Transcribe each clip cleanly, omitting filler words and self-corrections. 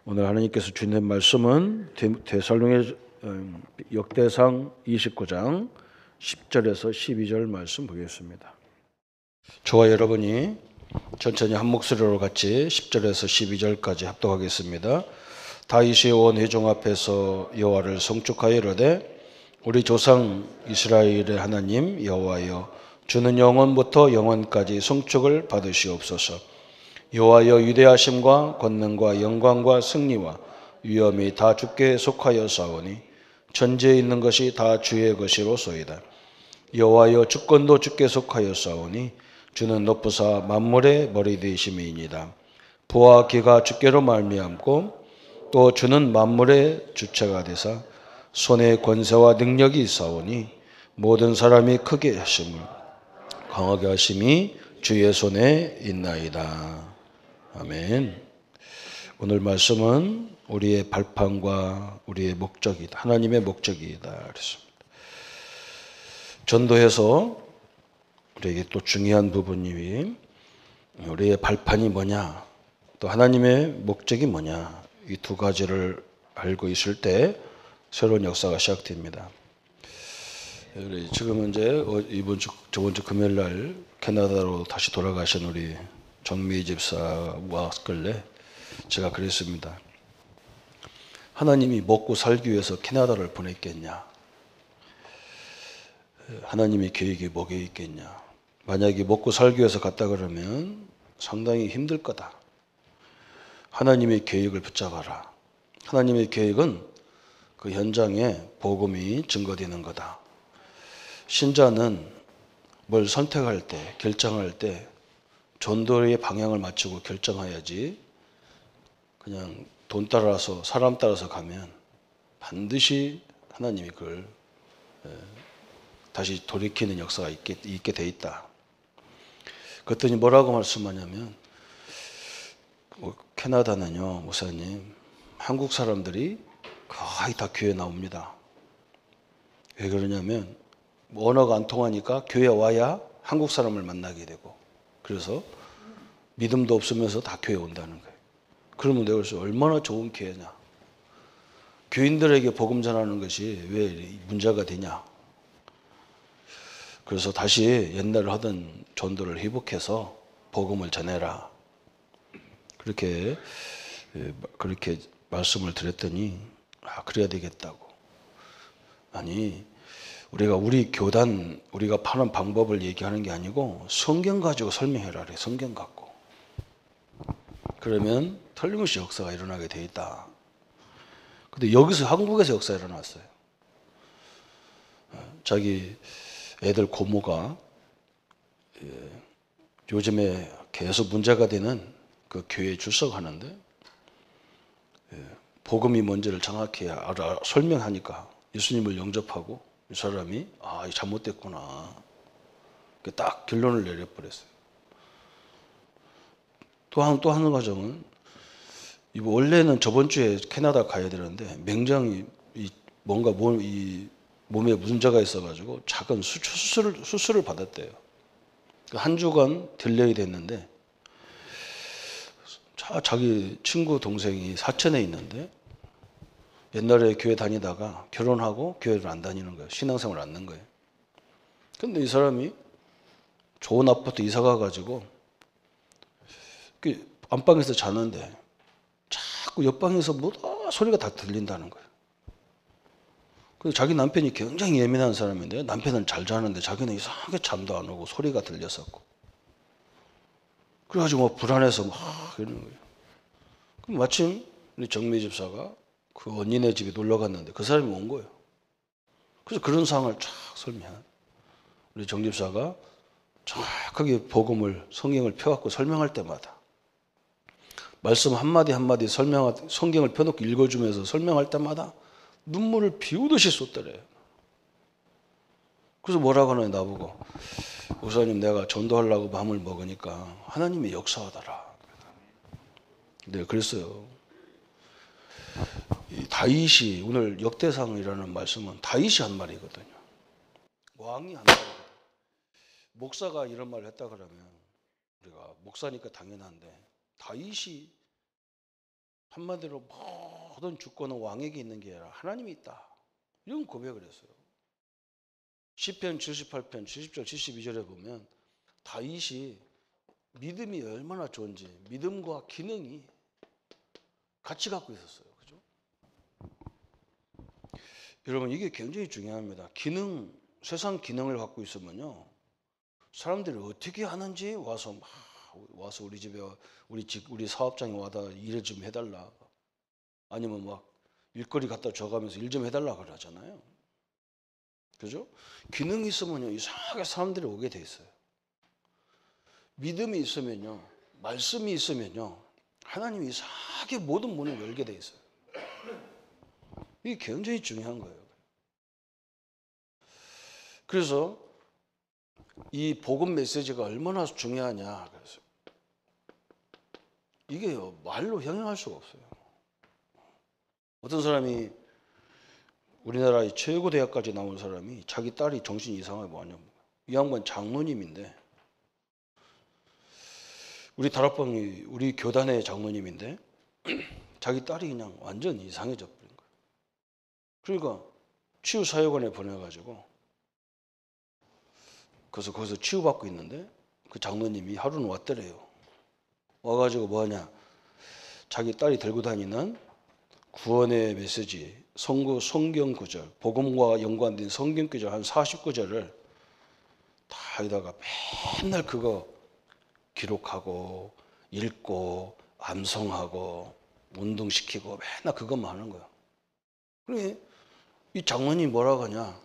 오늘 하나님께서 주신 말씀은 데살로니가 역대상 29장 10절에서 12절 말씀 보겠습니다. 저와 여러분이 천천히 한 목소리로 같이 10절에서 12절까지 합독하겠습니다. 다윗이 온 회중 앞에서 여호와를 송축하여 이르되 우리 조상 이스라엘의 하나님 여호와여, 주는 영원부터 영원까지 송축을 받으시옵소서. 여호와여, 위대하심과 권능과 영광과 승리와 위엄이 다 주께 속하여 사오니 천지에 있는 것이 다 주의 것이로소이다. 여호와여, 주권도 주께 속하여 사오니 주는 높으사 만물의 머리 되심이니이다. 부와 기가 주께로 말미암고 또 주는 만물의 주체가 되사 손에 권세와 능력이 있사오니 모든 사람이 크게 하심을 강하게 하심이 주의 손에 있나이다. 아멘. 오늘 말씀은 우리의 발판과 우리의 목적이다. 하나님의 목적이다. 그랬습니다. 전도해서 우리에게 또 중요한 부분이 우리의 발판이 뭐냐, 또 하나님의 목적이 뭐냐, 이 두 가지를 알고 있을 때 새로운 역사가 시작됩니다. 지금은 이제 저번 주 금요일 날 캐나다로 다시 돌아가신 우리 정미 집사와 왔길래 제가 그랬습니다. 하나님이 먹고 살기 위해서 캐나다를 보냈겠냐? 하나님의 계획이 뭐게 있겠냐? 만약에 먹고 살기 위해서 갔다 그러면 상당히 힘들 거다. 하나님의 계획을 붙잡아라. 하나님의 계획은 그 현장에 복음이 증거되는 거다. 신자는 뭘 선택할 때, 결정할 때 전도의 방향을 맞추고 결정해야지, 그냥 돈 따라서 사람 따라서 가면 반드시 하나님이 그걸 다시 돌이키는 역사가 있게 돼 있다. 그랬더니 뭐라고 말씀하냐면, 캐나다는요, 목사님, 한국 사람들이 거의 다 교회 나옵니다. 왜 그러냐면 언어가 안 통하니까 교회 와야 한국 사람을 만나게 되고, 그래서 믿음도 없으면서 다 교회 온다는 거예요. 그러면 내가 그래서 얼마나 좋은 기회냐. 교인들에게 복음 전하는 것이 왜 문제가 되냐. 그래서 다시 옛날에 하던 전도를 회복해서 복음을 전해라. 그렇게 말씀을 드렸더니, 그래야 되겠다고. 아니, 우리 교단, 우리가 파는 방법을 얘기하는 게 아니고 성경 가지고 설명해라 그래. 성경 갖고. 그러면 틀림없이 역사가 일어나게 돼 있다. 근데 여기서 한국에서 역사가 일어났어요. 자기 애들 고모가 요즘에 계속 문제가 되는 그 교회에 출석하는데 복음이 뭔지를 정확히 설명하니까 예수님을 영접하고 이 사람이 잘못됐구나. 딱 결론을 내려버렸어요. 또 한 과정은, 원래는 저번 주에 캐나다 가야 되는데 맹장이 뭔가 이 몸에 문제가 있어가지고 작은 수술을 받았대요. 한 주간 딜레이 됐는데, 자기 친구 동생이 사천에 있는데 옛날에 교회 다니다가 결혼하고 교회를 안 다니는 거예요. 신앙생활을 안 하는 거예요. 근데 이 사람이 좋은 아파트 이사 가가지고 안방에서 자는데 자꾸 옆방에서 뭐다 소리가 다 들린다는 거예요. 그래서 자기 남편이 굉장히 예민한 사람인데, 남편은 잘 자는데 자기는 이상하게 잠도 안 오고 소리가 들렸었고, 그래가지고 불안해서 이러는 거예요. 그럼 마침 우리 정미 집사가 그 언니네 집에 놀러 갔는데 그 사람이 온 거예요. 그래서 그런 상황을 쫙 설명한 우리 정 집사가 정확하게 복음을, 성경을 펴갖고 설명할 때마다, 말씀 한마디 한마디 성경을 펴놓고 읽어주면서 설명할 때마다 눈물을 비우듯이 쏟더래요. 그래서 뭐라고 하나요, 나보고. 목사님, 내가 전도하려고 마음을 먹으니까 하나님이 역사하더라. 네, 그랬어요. 다윗이, 오늘 역대상이라는 말씀은 다윗이 한 말이거든요. 왕이 한 말이거든요. 목사가 이런 말을 했다 그러면 우리가 목사니까 당연한데, 다윗이 한마디로 모든 주권은 왕에게 있는 게 아니라 하나님이 있다. 이런 고백을 했어요. 시편 78편 70절 72절에 보면 다윗이 믿음이 얼마나 좋은지 믿음과 기능이 같이 갖고 있었어요. 그죠? 여러분 이게 굉장히 중요합니다. 기능, 세상 기능을 갖고 있으면요. 사람들이 어떻게 하는지 와서 우리 집에 우리 사업장에 와다 일 좀 해달라. 아니면 막 일거리 갖다 줘가면서 일 좀 해달라 그러잖아요. 그죠? 기능이 있으면요 이상하게 사람들이 오게 돼 있어요. 믿음이 있으면요, 말씀이 있으면요, 하나님이 이상하게 모든 문을 열게 돼 있어요. 이게 굉장히 중요한 거예요. 그래서 이 복음 메시지가 얼마나 중요하냐. 그래서 이게 말로 형용할 수가 없어요. 어떤 사람이 우리나라의 최고 대학까지 나온 사람이 자기 딸이 정신이 이상하게 뭐하냐고. 이 양반 장로님인데 우리 다락방이 우리 교단의 장로님인데 자기 딸이 그냥 완전 이상해져 버린 거예요. 그러니까 치유사역원에 보내가지고 그래서 거기서 치유받고 있는데 그 장로님이 하루는 왔더래요. 와가지고 뭐하냐, 자기 딸이 들고 다니는 구원의 메시지, 성경 구절, 복음과 연관된 성경 구절 한 40구절을 다 여기다가 맨날 그거 기록하고 읽고 암송하고 운동시키고 맨날 그것만 하는 거야. 그래 이 장로님이 뭐라고 하냐,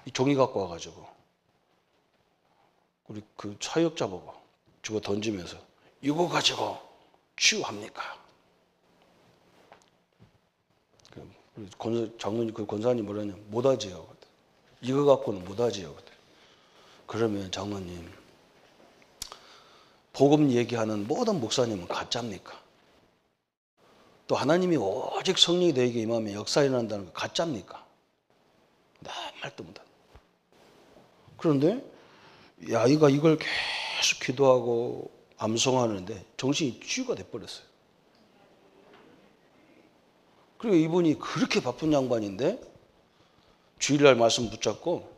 이 종이 갖고 와가지고 우리 그 사역자 보고 주고 던지면서 이거 가지고 치유합니까? 장로님 그 권사님 뭐라냐, 못하지요. 이거 갖고는 못하지요. 그러면 장로님, 복음 얘기하는 모든 목사님은 가짜입니까? 또 하나님이 오직 성령이 너에게 임하면 역사 일어난다는 거 가짜입니까? 나 말도 못한다. 그런데 아이가 이걸 계속 기도하고 암송하는데 정신이 치유가 돼버렸어요. 그리고 이분이 그렇게 바쁜 양반인데 주일날 말씀 붙잡고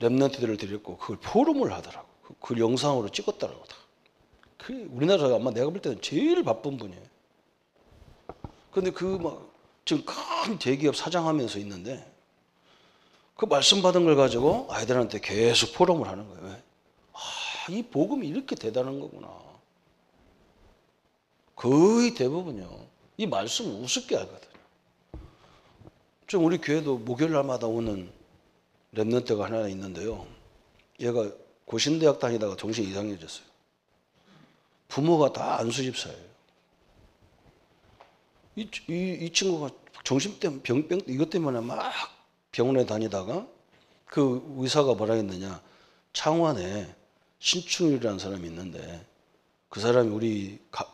렘넌트들을 데렸고 그걸 포럼을 하더라고. 그 영상으로 찍었더라고. 다. 우리나라에서 아마 내가 볼 때는 제일 바쁜 분이에요. 근데 지금 큰 대기업 사장하면서 있는데 그 말씀 받은 걸 가지고 아이들한테 계속 포럼을 하는 거예요. 이 복음이 이렇게 대단한 거구나. 거의 대부분요. 이 말씀 우습게 알거든요. 좀 우리 교회도 목요일 날마다 오는 렘넌트가 하나 있는데요. 얘가 고신대학 다니다가 정신이 이상해졌어요. 부모가 다 안수집사예요. 이 친구가 정신 때문에 이것 때문에 막 병원에 다니다가 그 의사가 뭐라 했느냐, 창원에 신충일이라는 사람이 있는데 그 사람이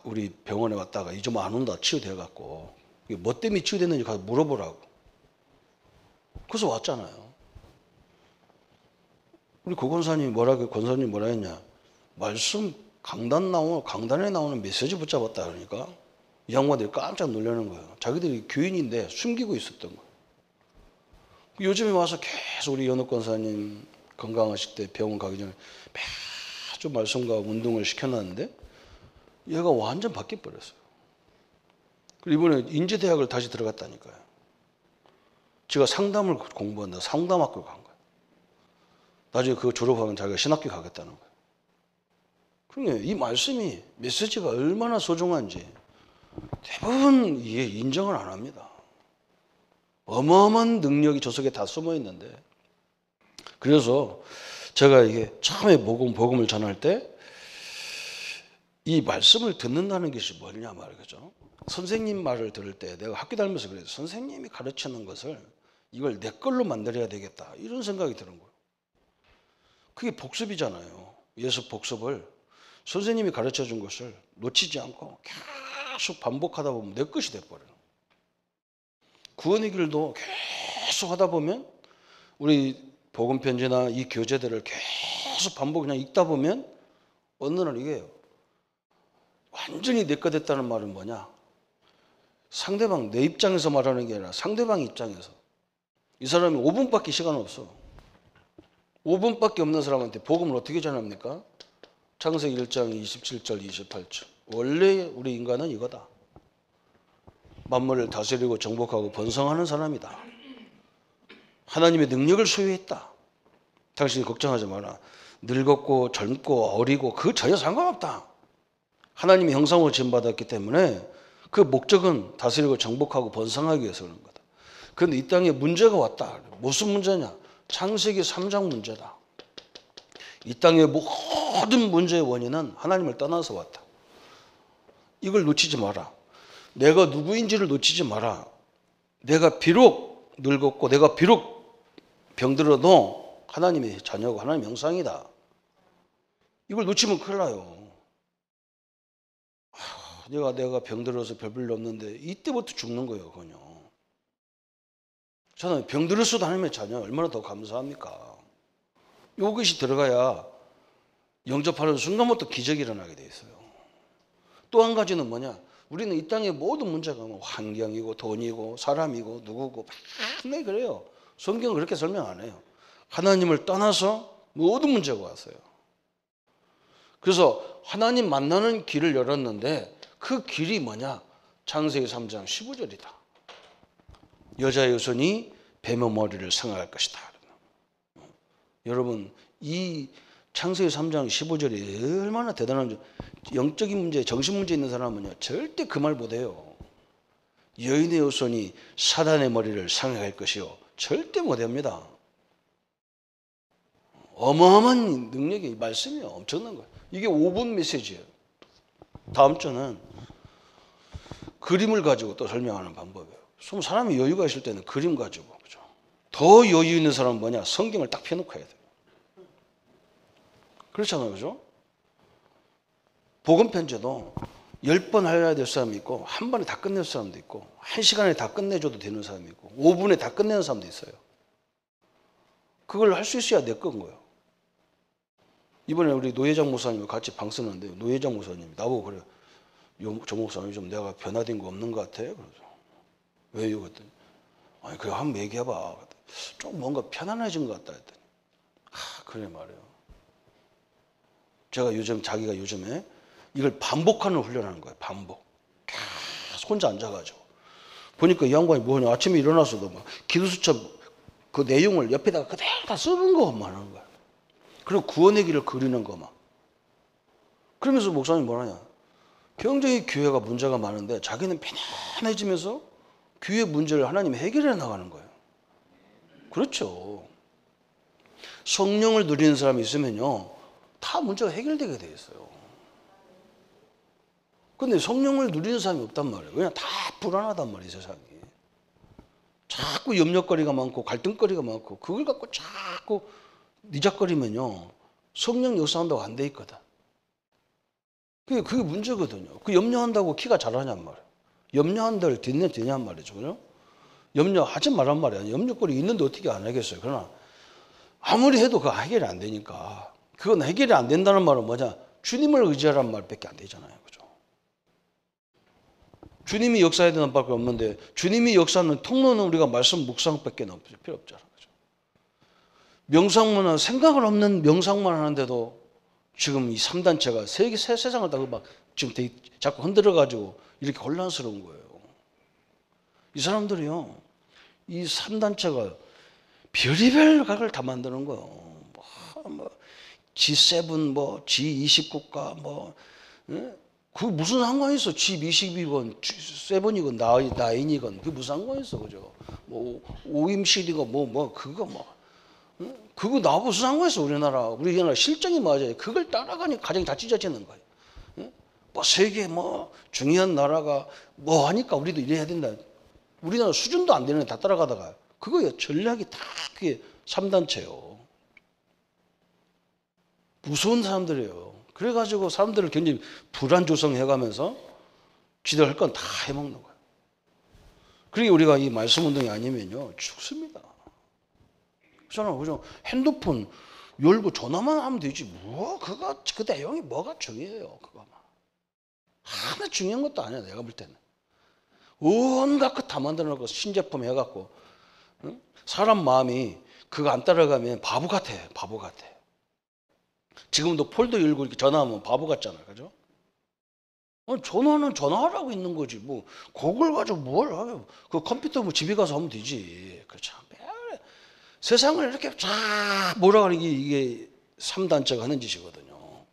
우리 병원에 왔다가 이 좀 안 온다 치유돼 갖고 뭐 때문에 치유됐는지 가서 물어보라고. 그래서 왔잖아요. 우리 권사님이 뭐라 했냐, 말씀 강단에 나오는 메시지 붙잡았다 그러니까 이 양반들이 깜짝 놀라는 거예요. 자기들이 교인인데 숨기고 있었던 거예요. 요즘에 와서 계속 우리 연옥 권사님 건강하실 때 병원 가기 전에 매주 말씀과 운동을 시켜놨는데 얘가 완전 바뀌어버렸어요. 그리고 이번에 인제대학을 다시 들어갔다니까요. 제가 상담을 공부한다 상담학교 간 거예요. 나중에 그거 졸업하면 자기가 신학교 가겠다는 거예요. 그러니까 이 말씀이 메시지가 얼마나 소중한지 대부분 이게 인정을 안 합니다. 어마어마한 능력이 저 속에 다 숨어 있는데, 그래서 제가 이게 처음에 복음을 전할 때 이 말씀을 듣는다는 것이 뭐냐 말이죠. 선생님 말을 들을 때 내가 학교 다니면서 그래서 선생님이 가르치는 것을 이걸 내 걸로 만들어야 되겠다 이런 생각이 드는 거예요. 그게 복습이잖아요. 예수 복습을 선생님이 가르쳐 준 것을 놓치지 않고 계속 반복하다 보면 내 것이 돼버려요. 구원의 길도 계속 하다 보면 우리 복음 편지나 이 교재들을 계속 반복 그냥 읽다 보면 어느 날 이게 완전히 내 거 됐다는 말은 뭐냐? 상대방 내 입장에서 말하는 게 아니라 상대방 입장에서. 이 사람이 5분밖에 시간 없어. 5분밖에 없는 사람한테 복음을 어떻게 전합니까? 창세기 1장 27절 28절. 원래 우리 인간은 이거다. 만물을 다스리고 정복하고 번성하는 사람이다. 하나님의 능력을 소유했다. 당신이 걱정하지 마라. 늙었고 젊고 어리고 그 전혀 상관없다. 하나님의 형상으로 지음받았기 때문에 그 목적은 다스리고 정복하고 번성하기 위해서 그런 거다. 그런데 이 땅에 문제가 왔다. 무슨 문제냐? 창세기 3장 문제다. 이 땅의 모든 문제의 원인은 하나님을 떠나서 왔다. 이걸 놓치지 마라. 내가 누구인지를 놓치지 마라. 내가 비록 늙었고 내가 비록 병들어도 하나님의 자녀고 하나님의 형상이다. 이걸 놓치면 큰일 나요. 내가 병들어서 별볼일 없는데 이때부터 죽는 거예요. 그냥. 저는 병들었어도 하나님의 자녀 얼마나 더 감사합니까? 이것이 들어가야 영접하는 순간부터 기적이 일어나게 돼 있어요. 또 한 가지는 뭐냐? 우리는 이 땅의 모든 문제가 뭐 환경이고 돈이고 사람이고 누구고 맨날 그래요. 성경은 그렇게 설명 안 해요. 하나님을 떠나서 모든 문제가 왔어요. 그래서 하나님 만나는 길을 열었는데 그 길이 뭐냐? 창세기 3장 15절이다. 여자의 후손이 뱀의 머리를 상할 것이다. 여러분 이 창세기 3장 15절이 얼마나 대단한지. 영적인 문제, 정신 문제 있는 사람은요 절대 그 말 못해요. 여인의 후손이 사단의 머리를 상할 것이요 절대 못합니다. 어마어마한 능력이 말씀이에요. 엄청난 거예요. 이게 5분 메시지예요. 다음 주는 그림을 가지고 또 설명하는 방법이에요. 사람이 여유가 있을 때는 그림 가지고. 그죠? 더 여유 있는 사람은 뭐냐? 성경을 딱 펴놓고 해야 돼요. 그렇잖아요. 그죠? 복음 편지도 10번 해야 될 사람이 있고 한 번에 다 끝낼 사람도 있고 1시간에 다 끝내줘도 되는 사람이 있고 5분에 다 끝내는 사람도 있어요. 그걸 할 수 있어야 내 건 거예요. 이번에 우리 노회장 목사님과 같이 방 쓰는데 노회장 목사님이 나보고 그래요. 조 목사님 좀 내가 변화된 거 없는 것 같아. 그래서 왜요? 그랬더니 아니 그래 한번 얘기해봐. 좀 뭔가 편안해진 것 같다 했더니 그래 말이에요. 제가 자기가 요즘에 이걸 반복하는 훈련하는 거예요. 반복. 계속 혼자 앉아가지고. 보니까 이 양반이 뭐냐. 아침에 일어나서도 막 기도수첩 그 내용을 옆에다가 그대로 다 쓰는 것만 하는 거야. 그리고 구원의 길을 그리는 거 막. 그러면서 목사님 뭐라냐. 굉장히 교회가 문제가 많은데 자기는 편안해지면서 교회 문제를 하나님이 해결해 나가는 거예요. 그렇죠. 성령을 누리는 사람이 있으면요. 다 문제가 해결되게 돼 있어요. 근데 성령을 누리는 사람이 없단 말이에요. 그냥 다 불안하단 말이에요, 세상이. 자꾸 염려거리가 많고 갈등거리가 많고 그걸 갖고 자꾸 니작거리면요. 성령 역사한다고 안 돼 있거든. 그게 문제거든요. 그 염려한다고 키가 자라냔 말이에요. 염려한다를 되냔 말이죠. 그죠? 염려하지 말란 말이야. 염려거리 있는데 어떻게 안 하겠어요. 그러나 아무리 해도 그거 해결이 안 되니까. 그건 해결이 안 된다는 말은 뭐냐? 주님을 의지하라는 말밖에 안 되잖아요. 그죠? 주님이 역사해야 되는 밖에 없는데 주님이 역사하는 통로는 우리가 말씀 묵상밖에 필요 없잖아요. 그죠? 명상문은 생각을 없는 명상만 하는데도 지금 이 3단체가 세상을 다 막 지금 자꾸 흔들어가지고 이렇게 혼란스러운 거예요. 이 사람들이요. 이 3단체가 별의별 각을 다 만드는 거예요. G7, G20 국가, 그 무슨 상관이 있어? G20이건, G7이건, 9이건, 그게 무슨 상관이 있어, 그죠? OMCD가 그거 나하고 무슨 상관이 있어, 우리나라 실정이 맞아요. 그걸 따라가니 가정이 다 찢어지는 거예요. 세계 중요한 나라가 하니까 우리도 이래야 된다. 우리나라 수준도 안 되는 데 다 따라가다가, 그거예요. 전략이 다 그게 3단체예요. 무서운 사람들이에요. 그래가지고 사람들을 굉장히 불안 조성해가면서 지도를 할 건 다 해먹는 거예요. 그러니까 우리가 이 말씀 운동이 아니면요 죽습니다. 그죠? 핸드폰 열고 전화만 하면 되지. 그 내용이 뭐가 중요해요. 그거만 하나 중요한 것도 아니야. 내가 볼 때는 온갖 것 다 만들어 놓고 신제품 해갖고, 응? 사람 마음이 그거 안 따라가면 바보 같아. 바보 같아. 지금도 폴더 열고 이렇게 전화하면 바보 같잖아. 그죠? 전화는 전화하라고 있는 거지. 뭐 그걸 가지고 뭘 하게. 그 컴퓨터 뭐 집에 가서 하면 되지. 그렇죠. 세상을 이렇게 쫙 몰아가는 이게 3단체가 하는 짓이거든요.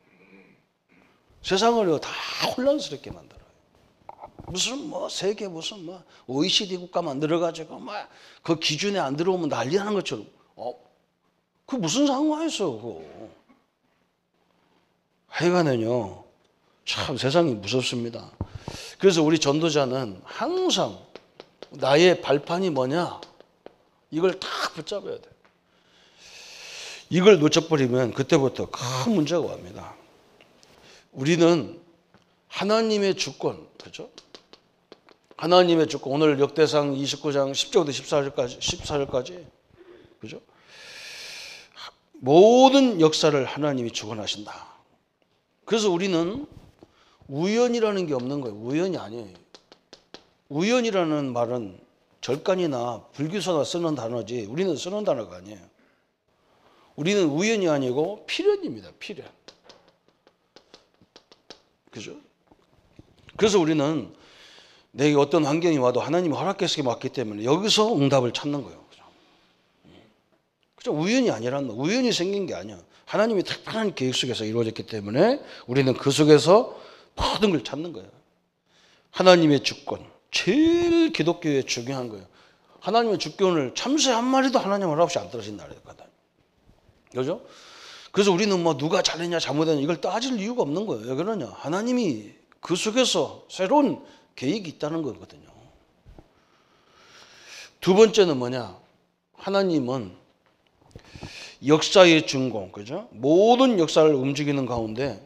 세상을 다 혼란스럽게 만들어요. 무슨 뭐 세계 무슨 뭐 OECD 국가 만들어가지고 막 그 기준에 안 들어오면 난리 나는 것처럼. 그 무슨 상황이었어 그거. 하여간은요. 참 세상이 무섭습니다. 그래서 우리 전도자는 항상 나의 발판이 뭐냐 이걸 딱 붙잡아야 돼. 이걸 놓쳐버리면 그때부터 큰 문제가 옵니다. 우리는 하나님의 주권, 그렇죠? 하나님의 주권. 오늘 역대상 29장 10절부터 14절까지, 그렇죠? 모든 역사를 하나님이 주관하신다. 그래서 우리는 우연이라는 게 없는 거예요. 우연이 아니에요. 우연이라는 말은 절간이나 불교서나 쓰는 단어지 우리는 쓰는 단어가 아니에요. 우리는 우연이 아니고 필연입니다. 필연. 그죠? 그래서 우리는 내게 어떤 환경이 와도 하나님이 허락해서 왔기 때문에 여기서 응답을 찾는 거예요. 그죠? 우연이 아니란 말. 우연이 생긴 게 아니야. 하나님이 특별한 계획 속에서 이루어졌기 때문에 우리는 그 속에서 모든 걸 찾는 거예요. 하나님의 주권. 제일 기독교에 중요한 거예요. 하나님의 주권을 참새 한 마리도 하나님 허락 없이 안 떨어진 나라거든. 그죠? 그래서 우리는 뭐 누가 잘했냐 잘못했냐 이걸 따질 이유가 없는 거예요. 왜 그러냐? 하나님이 그 속에서 새로운 계획이 있다는 거거든요. 두 번째는 뭐냐? 하나님은 역사의 주인공, 그죠? 모든 역사를 움직이는 가운데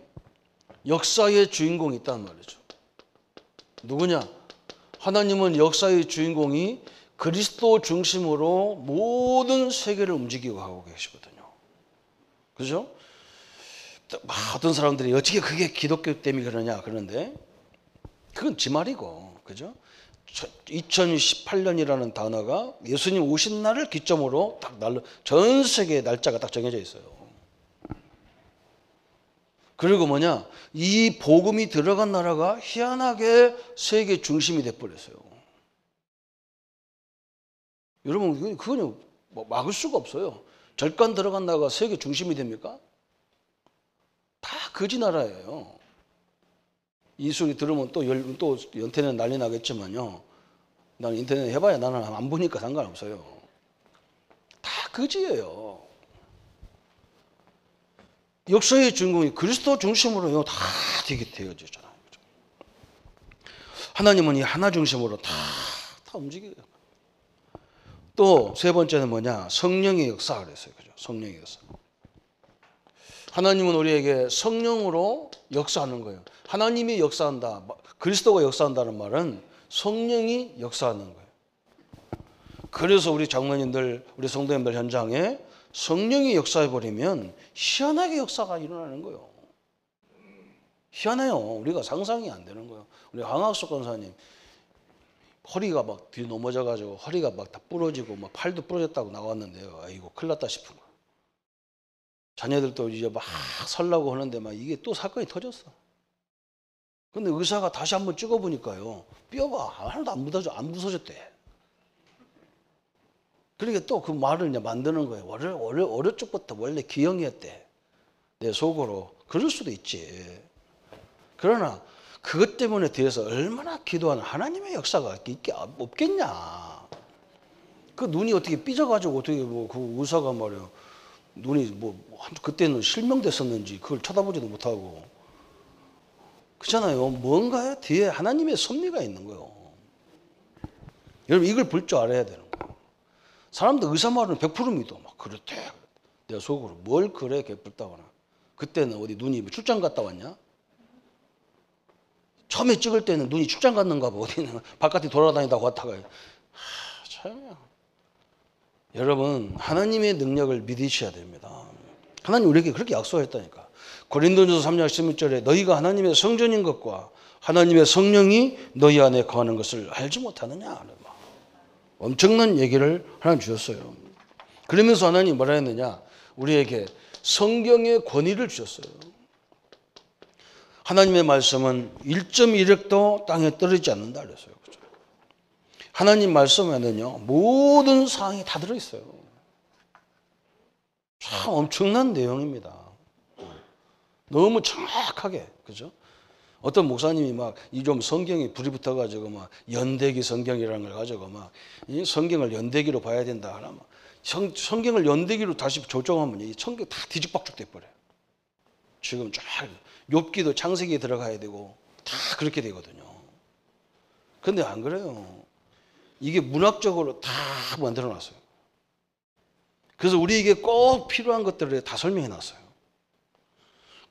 역사의 주인공이 있단 말이죠. 누구냐? 하나님은 역사의 주인공이 그리스도 중심으로 모든 세계를 움직이고 가고 계시거든요. 그죠? 어떤 사람들이 어떻게 그게 기독교 때문에 그러냐 그러는데 그건 지 말이고, 그죠? 2018년이라는 단어가 예수님 오신 날을 기점으로 딱 전 세계의 날짜가 딱 정해져 있어요. 그리고 뭐냐? 이 복음이 들어간 나라가 희한하게 세계 중심이 돼버렸어요. 여러분, 그건 막을 수가 없어요. 절간 들어간 나라가 세계 중심이 됩니까? 다 거지 나라예요. 이 소리 들으면 또 인터넷 난리 나겠지만요. 난 인터넷 해봐야 나는 안 보니까 상관없어요. 다 거지예요. 역사의 주인공이 그리스도 중심으로 다 되게 되어졌잖아요. 하나님은 이 하나 중심으로 다 움직여요. 또 세 번째는 뭐냐? 성령의 역사 그랬어요. 그죠? 성령의 역사. 하나님은 우리에게 성령으로 역사하는 거예요. 하나님이 역사한다. 그리스도가 역사한다는 말은 성령이 역사하는 거예요. 그래서 우리 장로님들, 우리 성도님들 현장에 성령이 역사해버리면 희한하게 역사가 일어나는 거예요. 희한해요. 우리가 상상이 안 되는 거예요. 우리 황학숙 권사님 허리가 막 뒤 넘어져가지고 허리가 막 다 부러지고 막 팔도 부러졌다고 나왔는데요. 아이고 큰일 났다 싶은 거예요. 자녀들도 이제 막 설라고 하는데 막 이게 또 사건이 터졌어. 근데 의사가 다시 한번 찍어보니까요. 뼈가 하나도 안 부서졌대. 그러니까 또 그 말을 이제 만드는 거예요. 어릴 적부터 원래 기형이었대. 내 속으로. 그럴 수도 있지. 그러나 그것 때문에 뒤에서 얼마나 기도하는 하나님의 역사가 없겠냐. 그 눈이 어떻게 삐져가지고 어떻게 그 의사가 말이야. 눈이 그때는 실명됐었는지 그걸 쳐다보지도 못하고. 그렇잖아요. 뭔가에 뒤에 하나님의 섭리가 있는 거예요. 여러분 이걸 볼 줄 알아야 되는 거예요. 사람들 의사 말은 100% 믿어. 막 그렇대. 내가 속으로 뭘 그래 개뿔다거나. 그때는 어디 눈이 출장 갔다 왔냐? 처음에 찍을 때는 눈이 출장 갔는가 봐. 어디는 바깥에 돌아다니다가 왔다가. 참이야. 여러분 하나님의 능력을 믿으셔야 됩니다. 하나님 우리에게 그렇게 약속했다니까. 고린도전서 3장 16절에 너희가 하나님의 성전인 것과 하나님의 성령이 너희 안에 거하는 것을 알지 못하느냐. 엄청난 얘기를 하나님 주셨어요. 그러면서 하나님 뭐라 했느냐, 우리에게 성경의 권위를 주셨어요. 하나님의 말씀은 1.1획도 땅에 떨어지지 않는다 그랬어요. 그렇죠? 하나님 말씀에는요 모든 사항이 다 들어있어요. 참 엄청난 내용입니다. 너무 정확하게, 그죠? 어떤 목사님이 막 이 좀 성경에 불이 붙어가지고 막 연대기 성경이라는 걸 가지고 막 이 성경을 연대기로 봐야 된다 하나 막 성경을 연대기로 다시 조정하면 이 성경 다 뒤죽박죽 돼버려요. 지금 쫙 욥기도 창세기에 들어가야 되고 다 그렇게 되거든요. 근데 안 그래요. 이게 문학적으로 다 만들어놨어요. 그래서 우리에게 꼭 필요한 것들을 다 설명해놨어요.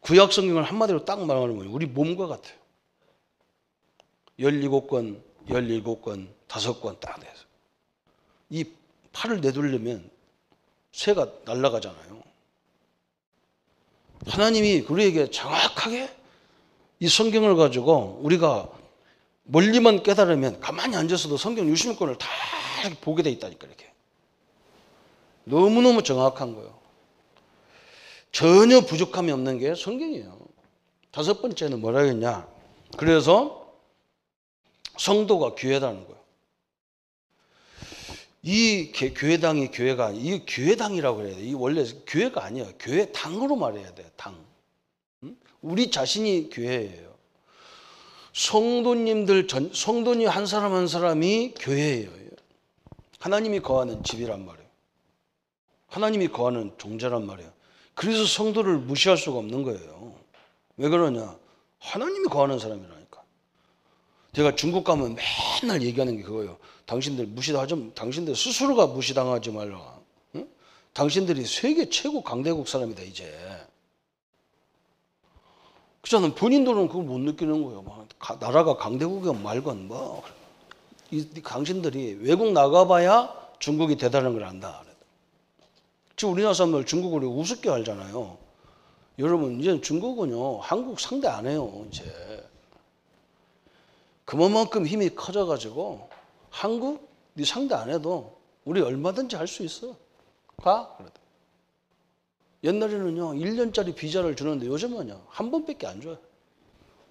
구약 성경을 한마디로 딱 말하는 거예요. 우리 몸과 같아요. 17권, 17권, 5권 딱 돼서. 이 팔을 내두르면 새가 날아가잖아요. 하나님이 우리에게 정확하게 이 성경을 가지고 우리가 멀리만 깨달으면 가만히 앉아서도 성경 60권을 다 보게 돼 있다니까 이렇게. 너무너무 정확한 거예요. 전혀 부족함이 없는 게 성경이에요. 5번째는 뭐라 했냐? 그래서 성도가 교회다는 거예요. 이 교회당이 교회가 이 교회당이라고 해야 돼. 이 원래 교회가 아니에요. 교회당으로 말해야 돼. 당. 우리 자신이 교회예요. 성도님 한 사람 한 사람이 교회예요. 하나님이 거하는 집이란 말이에요. 하나님이 거하는 종자란 말이에요. 그래서 성도를 무시할 수가 없는 거예요. 왜 그러냐? 하나님이 거하는 사람이라니까. 제가 중국 가면 맨날 얘기하는 게 그거예요. 당신들 스스로가 무시당하지 말라. 응? 당신들이 세계 최고 강대국 사람이다 이제. 그렇잖아. 본인들은 그걸 못 느끼는 거예요. 나라가 강대국이건 말건 뭐. 이 당신들이 외국 나가봐야 중국이 대단한 걸 안다. 지금 우리나라 사람들 중국을 우습게 알잖아요. 여러분 이제 중국은요 한국 상대 안 해요. 이제 그만큼 힘이 커져가지고 한국 네 상대 안 해도 우리 얼마든지 할 수 있어. 가? 그래도. 옛날에는요 1년짜리 비자를 주는데 요즘은요 한 번밖에 안 줘요.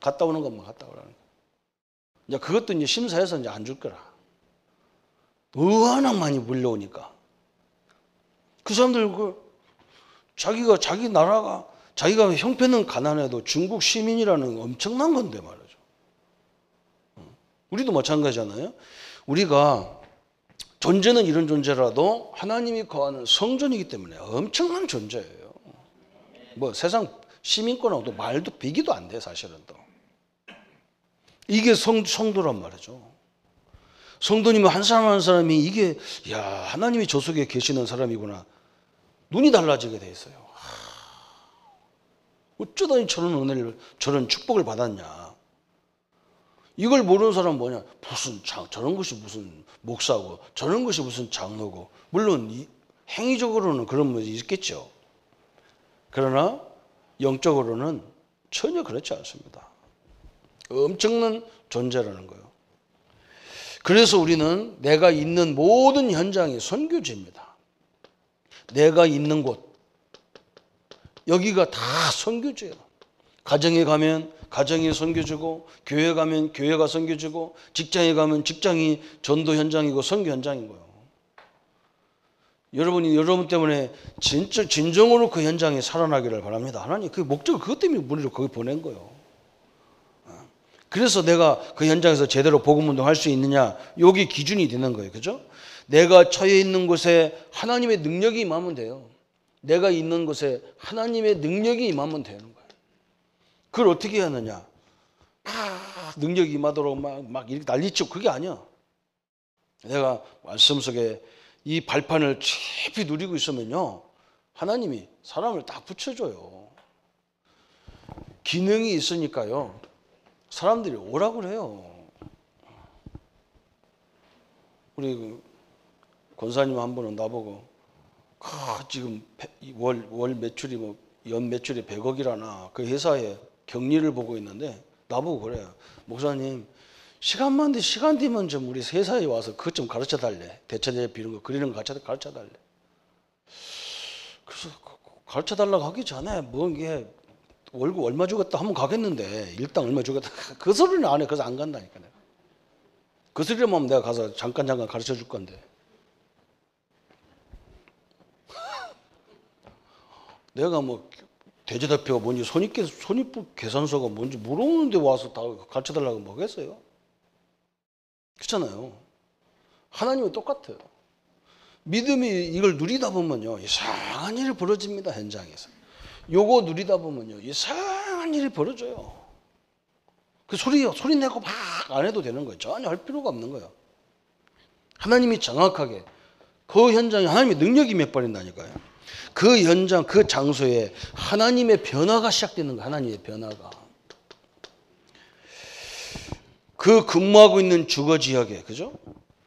갔다 오는 것만 갔다 오라는 거예요. 이제 그것도 이제 심사해서 이제 안 줄 거라. 워낙 많이 물려오니까. 그 사람들 자기 나라가 자기가 형편은 가난해도 중국 시민이라는 엄청난 건데 말이죠. 우리도 마찬가지잖아요. 우리가 존재는 이런 존재라도 하나님이 거하는 성전이기 때문에 엄청난 존재예요. 뭐 세상 시민권하고도 말도 비교도 안 돼 사실은 또. 이게 성도란 말이죠. 성도님은 한 사람 한 사람이 이게 야 하나님이 저 속에 계시는 사람이구나. 눈이 달라지게 돼 있어요. 어쩌다 저런 은혜를 저런 축복을 받았냐. 이걸 모르는 사람은 뭐냐. 저런 것이 무슨 목사고 저런 것이 무슨 장로고. 물론 행위적으로는 그런 분이 있겠죠. 그러나 영적으로는 전혀 그렇지 않습니다. 엄청난 존재라는 거예요. 그래서 우리는 내가 있는 모든 현장이 선교지입니다. 내가 있는 곳 여기가 다 선교지예요. 가정에 가면 가정이 선교지고 교회 가면 교회가 선교지고 직장에 가면 직장이 전도 현장이고 선교 현장인 거예요. 여러분이 여러분 때문에 진짜 진정으로 그 현장에 살아나기를 바랍니다. 하나님 그 목적을 그것 때문에 우리를 거기 보낸 거예요. 그래서 내가 그 현장에서 제대로 복음 운동할 수 있느냐 여기 기준이 되는 거예요. 그죠? 내가 처해 있는 곳에 하나님의 능력이 임하면 돼요. 내가 있는 곳에 하나님의 능력이 임하면 되는 거예요. 그걸 어떻게 하느냐? 능력이 임하도록 막 이렇게 난리치고 그게 아니야. 내가 말씀 속에 이 발판을 깊이 누리고 있으면요. 하나님이 사람을 딱 붙여줘요. 기능이 있으니까요. 사람들이 오라고 그래요. 우리 권사님 한 분은 나보고 지금 월 매출이 연 매출이 100억이라나 그 회사에 격리를 보고 있는데 나보고 그래요. 목사님, 시간 되면 좀 우리 세사에 와서 그것 좀 가르쳐 달래. 대차제 비는 거, 그리는 거 가르쳐 달래. 그래서 가르쳐 달라고 하기 전에 뭐 이게 월급 얼마 주겠다 하면 가겠는데 일당 얼마 주겠다 그 소리는 안 해. 그래서 안 간다니까 내가. 그 소리만 하면 내가 가서 잠깐 가르쳐 줄 건데. 내가 뭐 대제대표가 뭔지 손익부 계산서가 뭔지 물어보는데 와서 다 가르쳐 달라고 뭐겠어요? 그렇잖아요. 하나님은 똑같아요. 믿음이 이걸 누리다 보면요 이상한 일이 벌어집니다. 현장에서 요거 누리다 보면요 이상한 일이 벌어져요. 그 소리 내고 막 안 해도 되는 거예요. 전혀 할 필요가 없는 거예요. 하나님이 정확하게 그 현장에 하나님의 능력이 몇 버린다니까요. 그 현장 그 장소에 하나님의 변화가 시작되는 거예요. 하나님의 변화가. 그 근무하고 있는 주거 지역에, 그죠?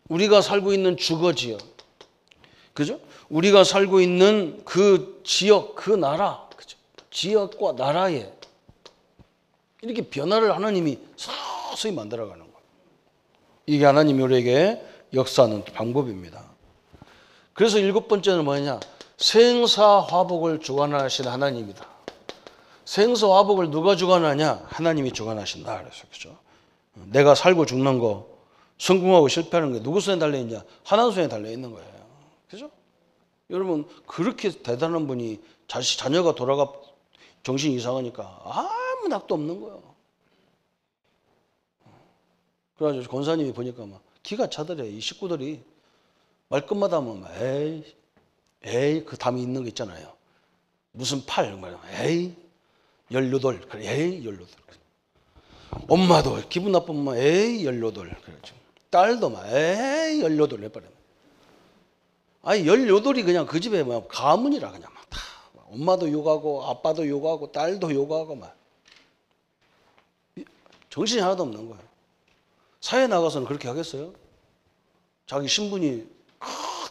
우리가 살고 있는 주거 지역, 그죠? 우리가 살고 있는 그 지역, 그 나라, 그죠? 지역과 나라에 이렇게 변화를 하나님이 서서히 만들어가는 거예요. 이게 하나님이 우리에게 역사하는 방법입니다. 그래서 7번째는 뭐냐? 생사화복을 주관하시는 하나님이다. 생사화복을 누가 주관하냐? 하나님이 주관하신다. 그래서 그죠? 내가 살고 죽는 거, 성공하고 실패하는 게 누구 손에 달려 있냐? 하나님 손에 달려 있는 거예요. 그죠? 여러분 그렇게 대단한 분이 자녀가 돌아가 정신이 이상하니까 아무 낙도 없는 거예요. 그래가지고 권사님이 보니까 막 기가 차더래. 이 식구들이 말끝마다 하면 막 에이 그 담이 있는 거 있잖아요. 무슨 팔 에이 18 그래 에이 18 엄마도 기분 나쁘면 에이 18 그러죠. 딸도 막 에이 18 해버려. 아니 18이 그냥 그 집에 막 가문이라 그냥 막 다 엄마도 욕하고 아빠도 욕하고 딸도 욕하고 막 정신이 하나도 없는 거예요. 사회 나가서는 그렇게 하겠어요? 자기 신분이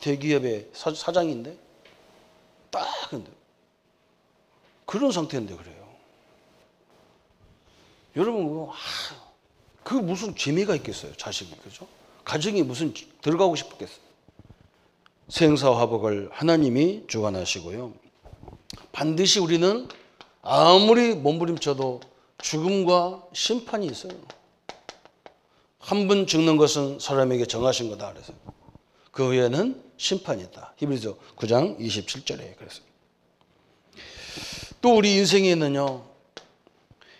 대기업의 사장인데 딱 근데 그런 상태인데 그래요. 여러분 그 무슨 재미가 있겠어요? 자식이 그죠? 가정이 무슨 들어가고 싶었겠어요? 생사화복을 하나님이 주관하시고요. 반드시 우리는 아무리 몸부림쳐도 죽음과 심판이 있어요. 한 번 죽는 것은 사람에게 정하신 거다. 그래서 그 후에는 심판이 있다. 히브리서 9장 27절에 그랬어요. 또 우리 인생에는요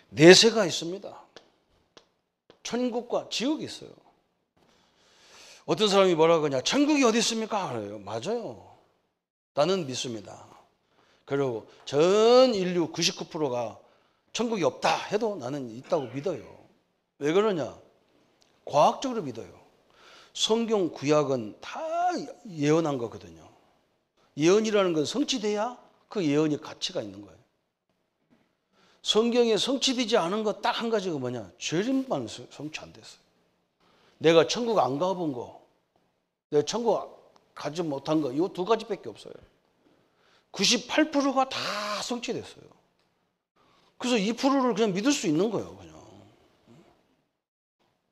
내세가 있습니다. 천국과 지옥이 있어요. 어떤 사람이 뭐라고 하냐? 천국이 어디 있습니까? 그래요. 맞아요. 나는 믿습니다. 그리고 전 인류 99%가 천국이 없다 해도 나는 있다고 믿어요. 왜 그러냐? 과학적으로 믿어요. 성경 구약은 다 예언한 거거든요. 예언이라는 건 성취돼야 그 예언이 가치가 있는 거예요. 성경에 성취되지 않은 거 딱 한 가지가 뭐냐? 죄림만 성취 안 됐어요. 내가 천국 안 가본 거, 내가 천국 가지 못한 거, 이 두 가지밖에 없어요. 98%가 다 성취됐어요. 그래서 2%를 그냥 믿을 수 있는 거예요, 그냥.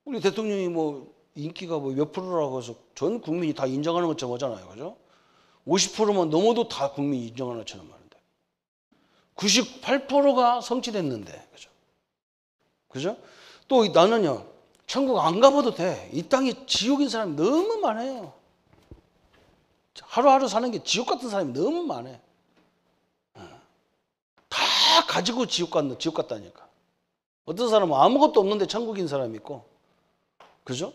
우리 대통령이 뭐 인기가 뭐 몇 프로라고 해서 전 국민이 다 인정하는 것처럼 하잖아요, 그죠? 50%만 넘어도 다 국민이 인정하는 것처럼 말인데. 98%가 성취됐는데, 그죠? 그죠? 또 나는요, 천국 안 가봐도 돼. 이 땅에 지옥인 사람이 너무 많아요. 하루하루 사는 게 지옥 같은 사람이 너무 많아. 다 가지고 지옥 갔다니까. 어떤 사람은 아무것도 없는데 천국인 사람이 있고, 그죠?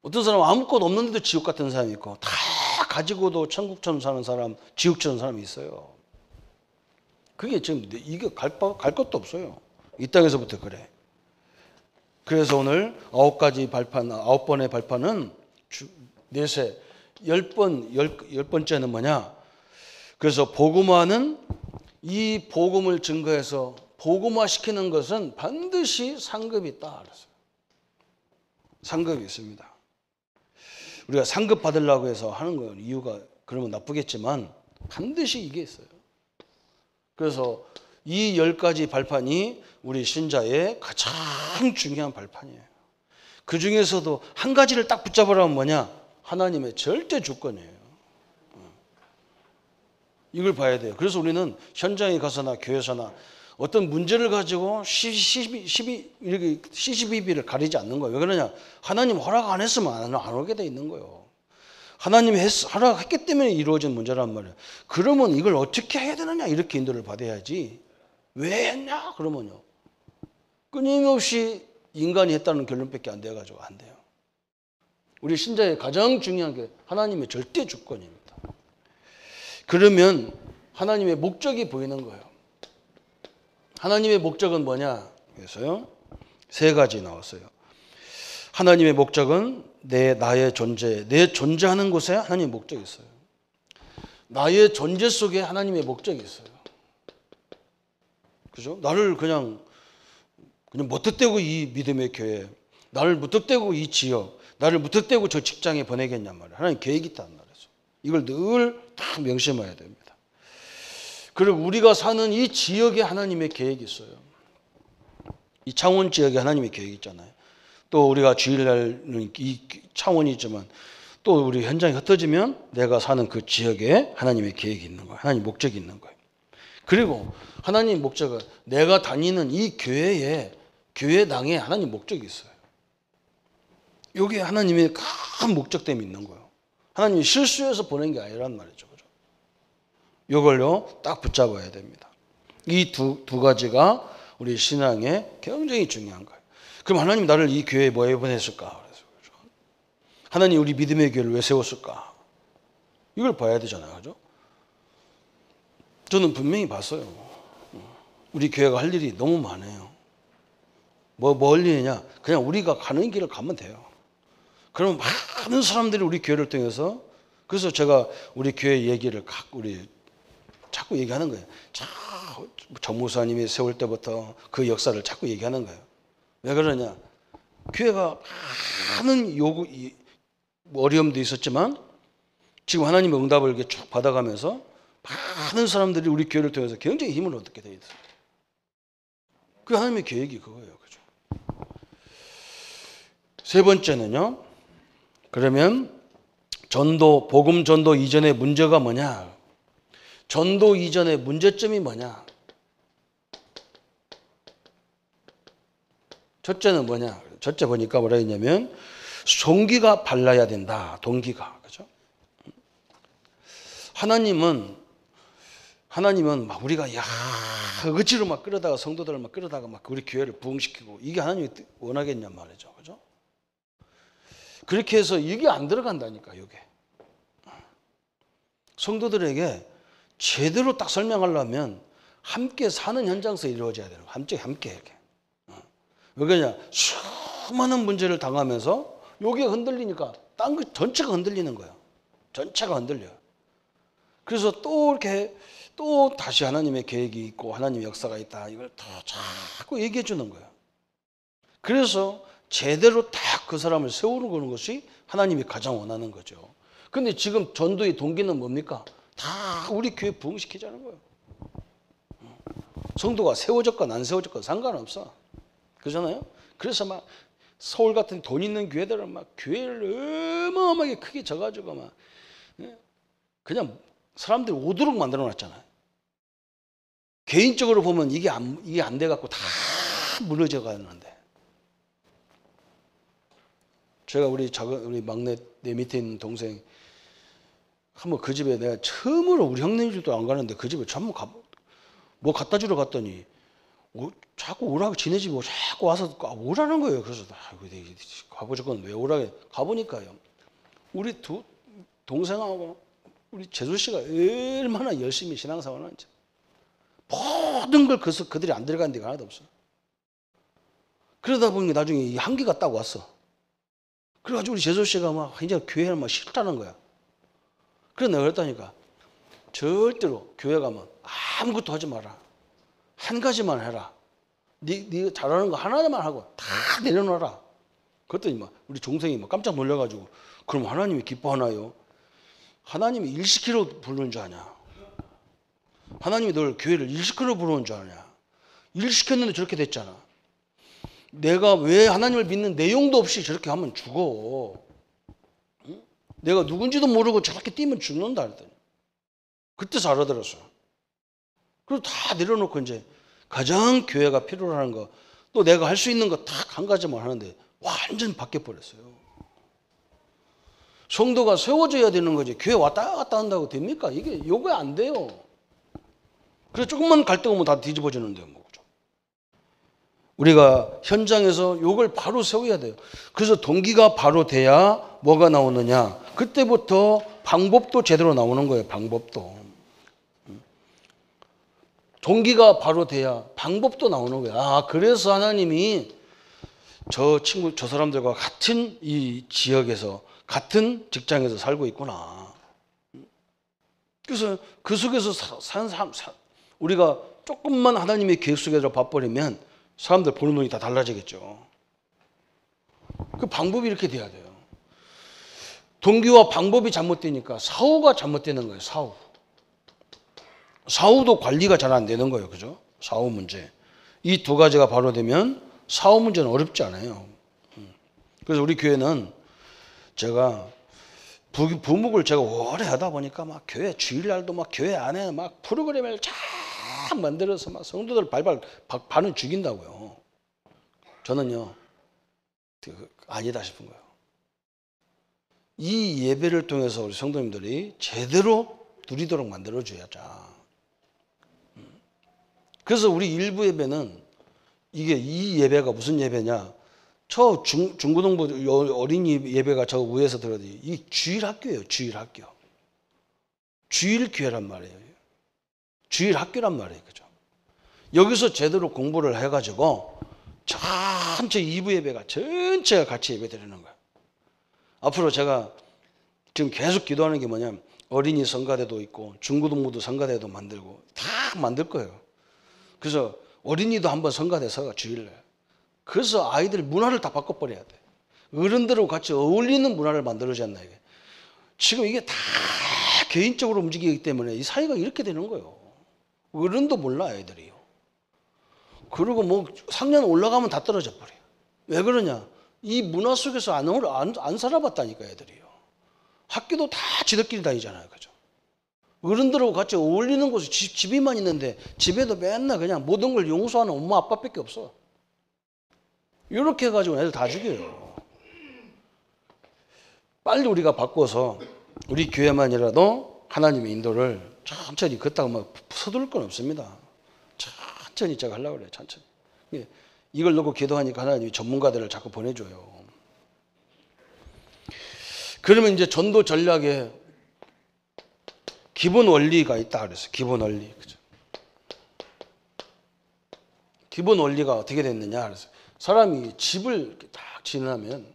어떤 사람은 아무것도 없는데도 지옥 같은 사람이 있고, 다 가지고도 천국처럼 사는 사람, 지옥처럼 사람이 있어요. 그게 지금 이게 갈 것도 없어요. 이 땅에서부터 그래. 그래서 오늘 9번의 발판은 내세 10번째는 뭐냐? 그래서 복음화는 이 복음을 증거해서 복음화 시키는 것은 반드시 상급이 있다. 그랬어요. 상급이 있습니다. 우리가 상급 받으려고 해서 하는 건 이유가 그러면 나쁘겠지만 반드시 이게 있어요. 그래서 이 10가지 발판이 우리 신자의 가장 중요한 발판이에요. 그 중에서도 한 가지를 딱 붙잡으라면 뭐냐? 하나님의 절대 주권이에요. 이걸 봐야 돼요. 그래서 우리는 현장에 가서나 교회에서나 어떤 문제를 가지고 시시비비를 가리지 않는 거예요. 왜 그러냐? 하나님 허락 안 했으면 안 오게 돼 있는 거예요. 하나님이 허락했기 때문에 이루어진 문제란 말이에요. 그러면 이걸 어떻게 해야 되느냐? 이렇게 인도를 받아야지. 왜 했냐? 그러면요. 끊임없이 인간이 했다는 결론밖에 안 돼가지고 안 돼요. 우리 신자의 가장 중요한 게 하나님의 절대 주권입니다. 그러면 하나님의 목적이 보이는 거예요. 하나님의 목적은 뭐냐? 그래서요. 3가지 나왔어요. 하나님의 목적은 나의 존재, 내 존재하는 곳에 하나님의 목적이 있어요. 나의 존재 속에 하나님의 목적이 있어요. 그죠? 나를 그냥 무턱대고 이 믿음의 교회, 나를 무턱대고 이 지역, 나를 무턱대고 저 직장에 보내겠냔 말이에요. 하나님 계획이 있단 말이죠. 이걸 늘 딱 명심해야 됩니다. 그리고 우리가 사는 이 지역에 하나님의 계획이 있어요. 이 창원 지역에 하나님의 계획이 있잖아요. 또 우리가 주일날 이 창원이지만 또 우리 현장이 흩어지면 내가 사는 그 지역에 하나님의 계획이 있는 거예요. 하나님 목적이 있는 거예요. 그리고 하나님 목적은 내가 다니는 이 교회에 교회당에 하나님 목적이 있어요. 여기에 하나님의 큰 목적됨이 있는 거예요. 하나님이 실수해서 보낸 게 아니란 말이죠. 그죠? 이걸요 딱 붙잡아야 됩니다. 이 두 가지가 우리 신앙에 굉장히 중요한 거예요. 그럼 하나님 나를 이 교회에 왜 보냈을까? 그래서 하나님 우리 믿음의 교회를 왜 세웠을까? 이걸 봐야 되잖아요. 그죠? 저는 분명히 봤어요. 우리 교회가 할 일이 너무 많아요. 뭘 일이냐? 그냥 우리가 가는 길을 가면 돼요. 그럼 많은 사람들이 우리 교회를 통해서 그래서 제가 우리 교회 얘기를 자꾸 얘기하는 거예요. 정무사님이 세울 때부터 그 역사를 자꾸 얘기하는 거예요. 왜 그러냐? 교회가 많은 어려움도 있었지만 지금 하나님의 응답을 이렇게 쭉 받아가면서 많은 사람들이 우리 교회를 통해서 굉장히 힘을 얻게 돼 있어요. 그 하나님의 계획이 그거예요. 그죠? 3번째는요. 그러면 복음 전도 이전의 문제가 뭐냐? 전도 이전의 문제점이 뭐냐? 첫째는 뭐냐? 첫째 보니까 뭐라 했냐면 동기가 발라야 된다. 동기가. 그죠? 하나님은 막 우리가 억지로 막 끌어다가 성도들을 막 끌어다가 막 우리 교회를 부흥시키고 이게 하나님이 원하겠냔 말이죠. 그죠? 그렇게 해서 이게 안 들어간다니까, 이게. 성도들에게 제대로 딱 설명하려면 함께 사는 현장에서 이루어져야 되는 거예요. 함께 이렇게. 왜 그러냐? 수많은 문제를 당하면서 여기가 흔들리니까 딴 거 전체가 흔들리는 거예요. 전체가 흔들려요. 그래서 또 다시 하나님의 계획이 있고 하나님의 역사가 있다. 이걸 더 자꾸 얘기해 주는 거예요. 그래서 제대로 딱 그 사람을 세우는 것이 하나님이 가장 원하는 거죠. 근데 지금 전도의 동기는 뭡니까? 다 우리 교회 부흥시키자는 거예요. 성도가 세워졌건 안 세워졌건 상관없어. 그러잖아요? 그래서 막 서울 같은 돈 있는 교회들은 막 교회를 어마어마하게 크게 져가지고 막 그냥 사람들이 오도록 만들어 놨잖아요. 개인적으로 보면 이게 안 돼갖고 다 무너져 가는데. 제가 우리 막내 내 밑에 있는 동생 한번 그 집에 내가 처음으로 우리 형님 집도 안 가는데 그 집에 처음 뭐 갖다 주러 갔더니 자꾸 오라고 지네 집에 자꾸 와서 오라는 거예요. 그래서 가보자건 왜 오라게 가보니까요. 우리 동생하고 우리 재수 씨가 얼마나 열심히 신앙생활을 하는지 모든 걸 그들이 안 들어간 데가 하나도 없어. 그러다 보니 나중에 이 한계가 딱 왔어. 그래가지고 우리 재수 씨가 막 이제 교회를 막 싫다는 거야. 그래서 내가 그랬다니까. 절대로 교회 가면 아무것도 하지 마라. 한 가지만 해라. 네 잘하는 거 하나만 하고 다 내려놔라. 그랬더니 막 우리 종생이 막 깜짝 놀라가지고 그럼 하나님이 기뻐하나요? 하나님이 일 시키러 부르는 줄 아냐? 하나님이 널 교회를 일시키려 부르는 줄 아냐? 일시켰는데 저렇게 됐잖아. 내가 왜 하나님을 믿는 내용도 없이 저렇게 하면 죽어. 응? 내가 누군지도 모르고 저렇게 뛰면 죽는다 그랬더니 그때서 알아들었어. 그리고 다 내려놓고 이제 가장 교회가 필요로 하는 거, 또 내가 할 수 있는 거 딱 한 가지만 하는데 완전 바뀌어버렸어요. 성도가 세워져야 되는 거지. 교회 왔다 갔다 한다고 됩니까? 이게 요거 안 돼요. 그래서 조금만 갈등 오면 다 뒤집어지는데요. 뭐. 우리가 현장에서 요걸 바로 세워야 돼요. 그래서 동기가 바로 돼야 뭐가 나오느냐? 그때부터 방법도 제대로 나오는 거예요. 방법도. 동기가 바로 돼야 방법도 나오는 거예요. 아, 그래서 하나님이 저 사람들과 같은 이 지역에서, 같은 직장에서 살고 있구나. 그래서 그 속에서 사는 사람, 우리가 조금만 하나님의 계획 속에서 봐버리면 사람들 보는 눈이 다 달라지겠죠. 그 방법이 이렇게 돼야 돼요. 동기와 방법이 잘못되니까 사후가 잘못되는 거예요. 사후도 관리가 잘 안 되는 거예요. 그죠? 사후 문제. 이 두 가지가 바로 되면 사후 문제는 어렵지 않아요. 그래서 우리 교회는 제가 부목을 제가 오래 하다 보니까 막 교회 주일날도 막 교회 안에 막 프로그램을 쫙 만들어서 막 성도들 발발 반을 죽인다고요. 저는요, 아니다 싶은 거예요. 이 예배를 통해서 우리 성도님들이 제대로 누리도록 만들어줘야죠. 그래서 우리 일부 예배는 이 예배가 무슨 예배냐? 저 중고등부 어린이 예배가 저 위에서 들어도 이 주일 학교예요. 주일 학교. 주일 교회란 말이에요. 주일 학교란 말이에요. 그죠? 여기서 제대로 공부를 해가지고 전체 2부 예배가 전체가 같이 예배 드리는 거예요. 앞으로 제가 지금 계속 기도하는 게 뭐냐면 어린이 성가대도 있고 중고등부도 성가대도 만들고 다 만들 거예요. 그래서 어린이도 한번 성가대 서가 주일날. 그래서 아이들 문화를 다 바꿔버려야 돼. 어른들하고 같이 어울리는 문화를 만들어야 한다. 이게. 지금 이게 다 개인적으로 움직이기 때문에 이 사회가 이렇게 되는 거예요. 어른도 몰라 애들이요. 그리고 뭐 상년 올라가면 다 떨어져 버려요. 왜 그러냐? 이 문화 속에서 안 살아봤다니까 애들이요. 학교도 다 지들끼리 다니잖아요. 그죠? 어른들하고 같이 어울리는 곳이 집이만 있는데 집에도 맨날 그냥 모든 걸 용서하는 엄마 아빠밖에 없어. 이렇게 해가지고 애들 다 죽여요. 빨리 우리가 바꿔서 우리 교회만이라도 하나님의 인도를 천천히 걷다가 막 서두를 건 없습니다. 천천히 제가 하려고 그래요. 천천히. 이걸 놓고 기도하니까 하나님이 전문가들을 자꾸 보내줘요. 그러면 이제 전도 전략에 기본 원리가 있다 그랬어요. 기본 원리. 그죠? 기본 원리가 어떻게 됐느냐 그랬어요. 사람이 집을 이렇게 딱 지나면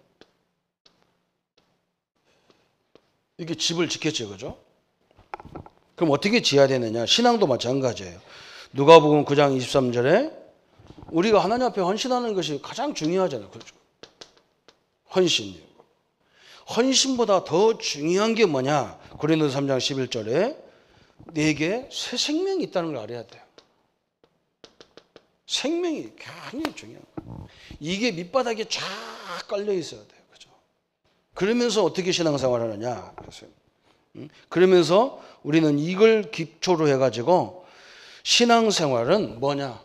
이렇게 집을 짓겠죠. 그죠? 그럼 어떻게 지어야 되느냐? 신앙도 마찬가지예요. 누가복음 9장 23절에 우리가 하나님 앞에 헌신하는 것이 가장 중요하잖아요. 그렇죠? 헌신. 헌신보다 더 중요한 게 뭐냐? 고린도서 3장 11절에 내게 새 생명이 있다는 걸 알아야 돼요. 생명이 굉장히 중요한 거예요. 이게 밑바닥에 쫙 깔려 있어야 돼요. 그죠? 그러면서 어떻게 신앙생활 하느냐? 그러면서 우리는 이걸 기초로 해가지고 신앙생활은 뭐냐?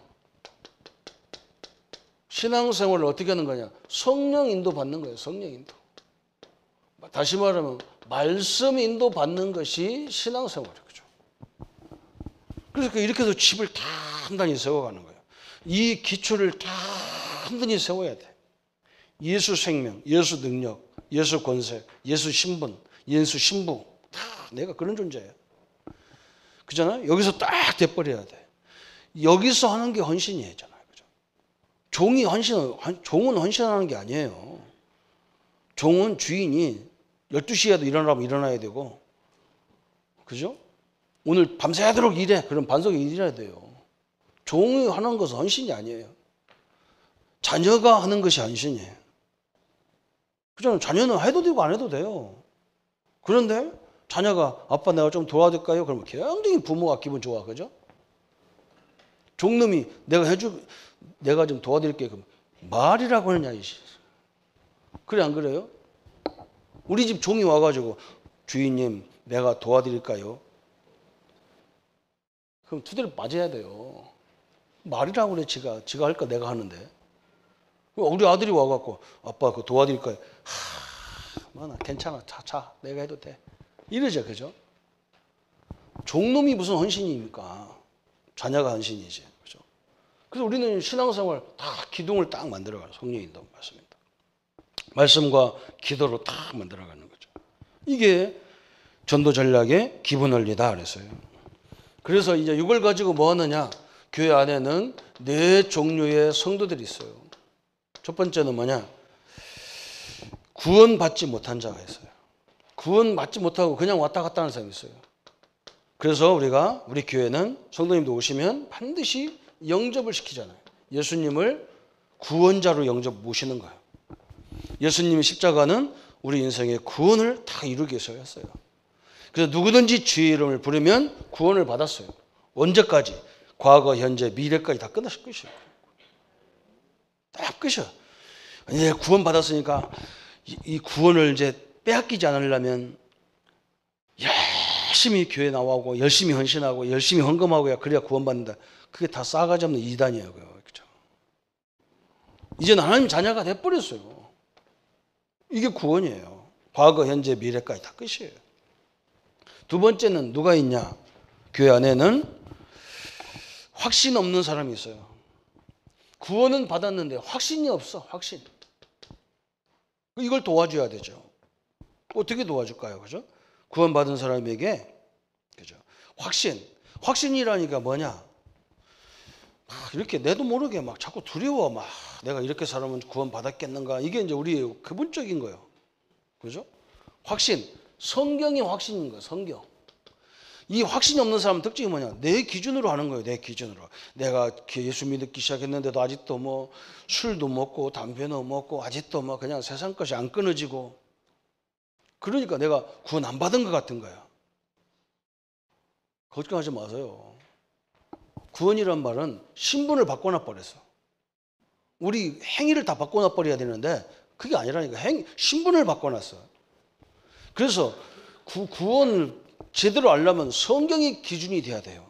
신앙생활을 어떻게 하는 거냐? 성령 인도 받는 거예요. 성령 인도. 다시 말하면 말씀 인도 받는 것이 신앙생활이에요. 그죠? 그래서 이렇게 해서 집을 단단히 세워가는 거예요. 이 기초를 단단히 세워야 돼. 예수 생명, 예수 능력, 예수 권세, 예수 신분, 예수 신부. 다 내가 그런 존재예요. 그잖아요? 여기서 딱 돼버려야 돼. 여기서 하는 게 헌신이잖아요. 그죠? 종은 헌신하는 게 아니에요. 종은 주인이 12시에도 일어나면 일어나야 되고, 그죠? 오늘 밤새도록 일해. 그럼 반석에 일해야 돼요. 종이 하는 것은 헌신이 아니에요. 자녀가 하는 것이 헌신이에요. 그죠? 자녀는 해도 되고 안 해도 돼요. 그런데 자녀가 아빠 내가 좀 도와줄까요? 그러면 굉장히 부모가 기분 좋아. 그죠? 종놈이 내가 좀 도와드릴게. 그럼 말이라고 하느냐 이씨. 그래 안 그래요? 우리 집 종이 와가지고 주인님 내가 도와드릴까요? 그럼 두드려 맞아야 돼요. 말이라고 그래 지가 할까 내가 하는데. 우리 아들이 와갖고 아빠 그거 도와드릴까요? 나 괜찮아. 자 내가 해도 돼. 이러죠, 그죠? 종놈이 무슨 헌신입니까? 자녀가 헌신이지, 그죠? 그래서 우리는 신앙생활 다 기둥을 딱 만들어가는 성령이 인도하는 말씀입니다. 말씀과 기도로 딱 만들어가는 거죠. 이게 전도 전략의 기본 원리다 그랬어요. 그래서 이제 이걸 가지고 뭐 하느냐? 교회 안에는 4종류의 성도들이 있어요. 첫 번째는 뭐냐? 구원받지 못한 자가 있어요. 구원받지 못하고 그냥 왔다 갔다 하는 사람이 있어요. 그래서 우리 교회는 성도님도 오시면 반드시 영접을 시키잖아요. 예수님을 구원자로 모시는 거예요. 예수님의 십자가는 우리 인생의 구원을 다 이루기 위해서 했어요. 그래서 누구든지 주의 이름을 부르면 구원을 받았어요. 언제까지? 과거, 현재, 미래까지 다 끝이에요. 딱 끝이야. 이제 구원 받았으니까 이 구원을 이제 빼앗기지 않으려면 열심히 교회 나오고 열심히 헌신하고 열심히 헌금하고 그래야 구원받는다. 그게 다 싸가지 없는 이단이에요. 그렇죠? 이제 하나님 자녀가 돼버렸어요. 이게 구원이에요. 과거, 현재, 미래까지 다 끝이에요. 두 번째는 누가 있냐? 교회 안에는 확신 없는 사람이 있어요. 구원은 받았는데 확신이 없어. 확신. 이걸 도와줘야 되죠. 어떻게 도와줄까요? 그죠? 구원받은 사람에게 그죠? 확신이라니까 뭐냐? 이렇게 내도 모르게 막 자꾸 두려워. 막 내가 이렇게 살면 구원받았겠는가? 이게 이제 우리의 근본적인 거예요. 그죠? 확신. 성경이 확신인 거예요. 성경. 이 확신이 없는 사람 특징이 뭐냐? 내 기준으로 하는 거예요. 내 기준으로. 내가 예수 믿기 시작했는데도 아직도 뭐 술도 먹고 담배도 먹고 아직도 뭐 그냥 세상 것이 안 끊어지고 그러니까 내가 구원 안 받은 것 같은 거야. 걱정하지 마세요. 구원이란 말은 신분을 바꿔놔 버렸어. 우리 행위를 다 바꿔놔 버려야 되는데 그게 아니라니까. 신분을 바꿔놨어. 그래서 구원을 제대로 알려면 성경이 기준이 돼야 돼요.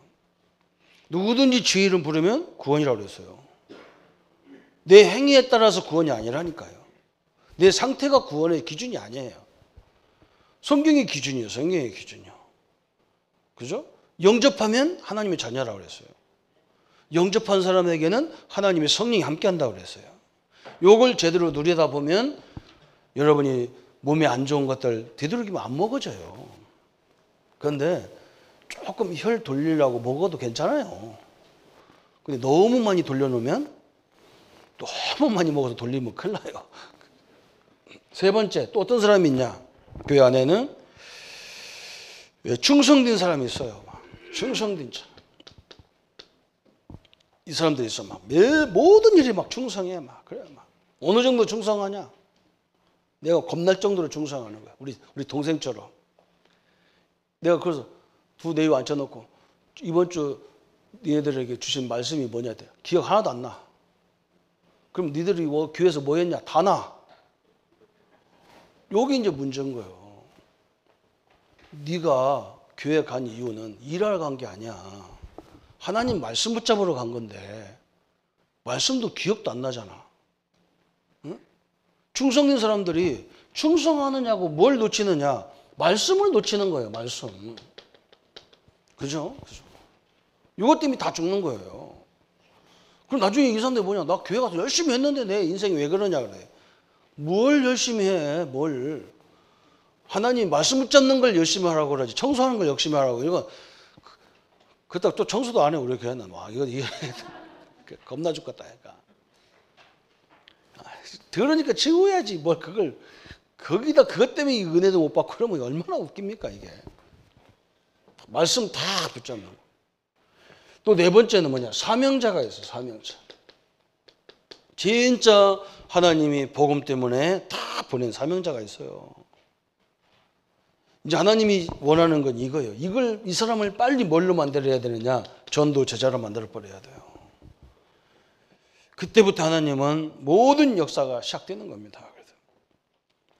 누구든지 주의 이름 부르면 구원이라고 그랬어요. 내 행위에 따라서 구원이 아니라니까요. 내 상태가 구원의 기준이 아니에요. 성경의 기준이에요. 성경의 기준이요. 그죠? 영접하면 하나님의 자녀라고 그랬어요. 영접한 사람에게는 하나님의 성령이 함께한다고 그랬어요. 요걸 제대로 누리다 보면 여러분이 몸에 안 좋은 것들 되도록이면 안 먹어져요. 그런데 조금 혈 돌리려고 먹어도 괜찮아요. 근데 너무 많이 돌려놓으면 너무 많이 먹어서 돌리면 큰일 나요. 세 번째, 또 어떤 사람이 있냐? 교회 안에는 충성된 사람이 있어요. 충성된 자. 이 사람들이 있어. 막 모든 일이 막 충성해. 막 그래. 막 어느 정도 충성하냐? 내가 겁날 정도로 충성하는 거야. 우리 동생처럼. 내가 그래서 두 네이 앉혀놓고 이번 주 니네들에게 주신 말씀이 뭐냐? 기억 하나도 안 나. 그럼 니들이 교회에서 뭐 했냐? 다 나. 여기 이제 문제인 거예요. 네가 교회 간 이유는 일하러 간 게 아니야. 하나님 말씀 붙잡으러 간 건데 말씀도 기억도 안 나잖아. 응? 충성된 사람들이 충성하느냐고 뭘 놓치느냐? 말씀을 놓치는 거예요. 말씀. 그죠? 이것 때문에 다 죽는 거예요. 그럼 나중에 이 사람들이 뭐냐? 나 교회 가서 열심히 했는데 내 인생이 왜 그러냐 그래. 뭘 열심히 해? 뭘. 하나님 말씀 붙잡는 걸 열심히 하라고 그러지. 청소하는 걸 열심히 하라고. 이거 그렇다고 또 청소도 안 해. 우리 교회는. 와, 이거 겁나 죽겠다. 그러니까. 들으니까 지워야지. 뭘 그걸 거기다 그것 때문에 은혜도 못 받고 그러면 얼마나 웃깁니까 이게. 말씀 다 붙잡는 거. 또 네 번째는 뭐냐? 사명자가 있어. 사명자. 진짜 하나님이 복음 때문에 다 보낸 사명자가 있어요. 이제 하나님이 원하는 건 이거예요. 이 사람을 빨리 뭘로 만들어야 되느냐? 전도 제자로 만들어 버려야 돼요. 그때부터 하나님은 모든 역사가 시작되는 겁니다.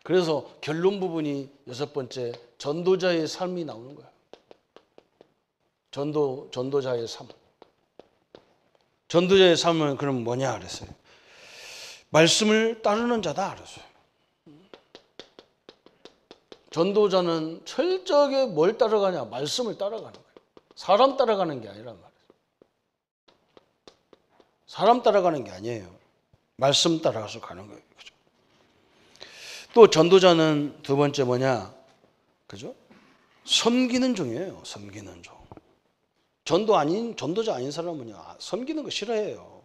그래서 결론 부분이 6번째 전도자의 삶이 나오는 거예요. 전도자의 삶. 전도자의 삶은 그럼 뭐냐 그랬어요. 말씀을 따르는 자다 그랬어요. 전도자는 철저하게 뭘 따라가냐? 말씀을 따라가는 거예요. 사람 따라가는 게 아니란 말이에요. 사람 따라가는 게 아니에요. 말씀 따라가서 가는 거예요. 그죠? 또 전도자는 두 번째 뭐냐? 그죠? 섬기는 종이에요. 섬기는 종. 전도자 아닌 사람은요, 섬기는 거 싫어해요.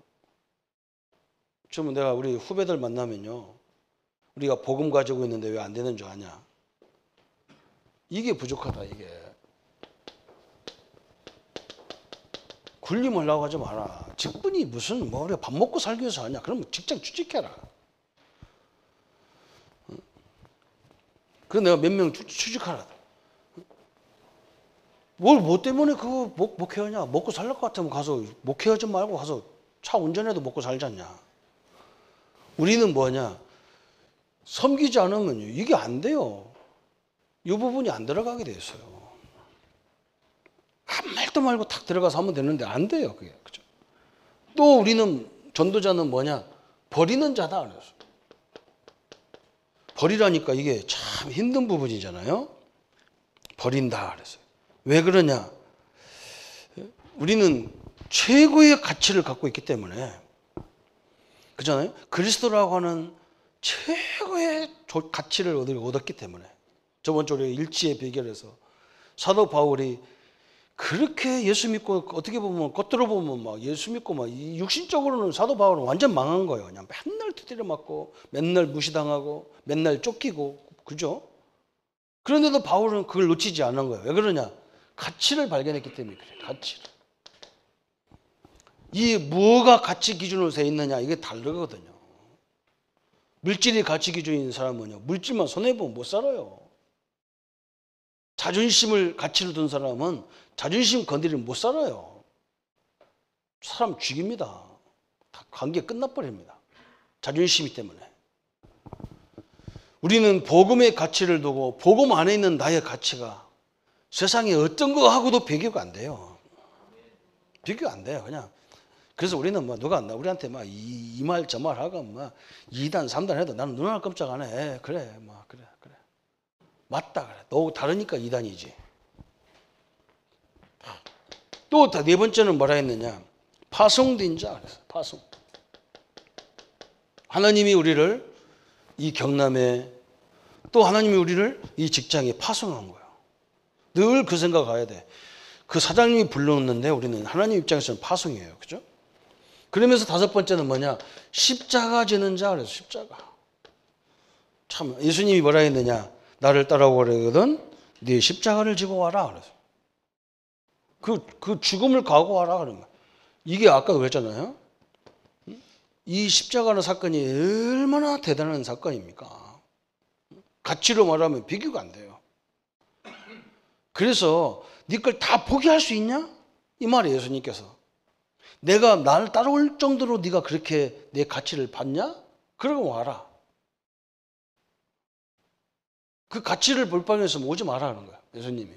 지금 내가 우리 후배들 만나면요, 우리가 복음 가지고 있는데 왜 안 되는 줄 아냐? 이게 부족하다, 이게. 군림하려고 하지 마라. 직분이 무슨 뭐 밥 먹고 살기 위해서 하냐? 그럼 직장 취직해라. 그래서 내가 몇 명 취직하라. 뭐 때문에 그거 목회하냐? 먹고 살 것 같으면 가서 목회하지 말고 가서 차 운전해도 먹고 살잖냐? 우리는 뭐냐? 섬기지 않으면요, 이게 안 돼요. 이 부분이 안 들어가게 돼 있어요. 한 말도 말고 탁 들어가서 하면 되는데 안 돼요, 그게. 그죠? 또 우리는 전도자는 뭐냐? 버리는 자다 그랬어요. 버리라니까 이게 참 힘든 부분이잖아요. 버린다 그랬어요. 왜 그러냐? 우리는 최고의 가치를 갖고 있기 때문에, 그잖아요. 그리스도라고 하는 최고의 가치를 얻었기 때문에. 저번 주에 일지의 비결에서 사도 바울이 그렇게 예수 믿고, 어떻게 보면 겉으로 보면 막 예수 믿고 막 육신적으로는 사도 바울은 완전 망한 거예요. 그냥 맨날 두드려 맞고 맨날 무시당하고 맨날 쫓기고, 그죠? 그런데도 바울은 그걸 놓치지 않은 거예요. 왜 그러냐? 가치를 발견했기 때문에 그래요. 가치를. 이 뭐가 가치 기준으로 세 있느냐, 이게 다르거든요. 물질이 가치 기준인 사람은요, 물질만 손해보면 못 살아요. 자존심을 가치로 둔 사람은 자존심 건드리면 못 살아요. 사람 죽입니다. 다 관계 끝나버립니다. 자존심이 때문에. 우리는 복음의 가치를 두고 복음 안에 있는 나의 가치가 세상에 어떤 거하고도 비교가 안 돼요. 비교 안 돼요. 그냥. 그래서 우리는 뭐 누가 우리한테 막 이 말 저 말 하고 막 2단 3단 해도 나는 눈 하나 깜짝 안 해. 그래, 뭐 그래. 맞다 그래. 너 다르니까 2단이지. 또 네 번째는 뭐라 했느냐? 파송된 자 그래서 파송. 하나님이 우리를 이 경남에, 또 하나님이 우리를 이 직장에 파송한 거예요. 늘 그 생각해야 돼. 그 사장님이 불렀는데 우리는 하나님 입장에서는 파송이에요. 그죠? 그러면서 다섯 번째는 뭐냐? 십자가 지는 자 그래서 십자가. 참 예수님이 뭐라 했느냐? 나를 따라오거든 네 십자가를 지고 와라 그래서. 그 죽음을 각오하라 그런 거야. 이게 아까 그랬잖아요. 이 십자가는 사건이 얼마나 대단한 사건입니까? 가치로 말하면 비교가 안 돼요. 그래서 네 걸 다 포기할 수 있냐? 이 말이에요. 예수님께서. 내가 나를 따라올 정도로 네가 그렇게 내 가치를 받냐? 그러고 와라. 그 가치를 볼 방에서 오지 말라는 거야. 예수님이.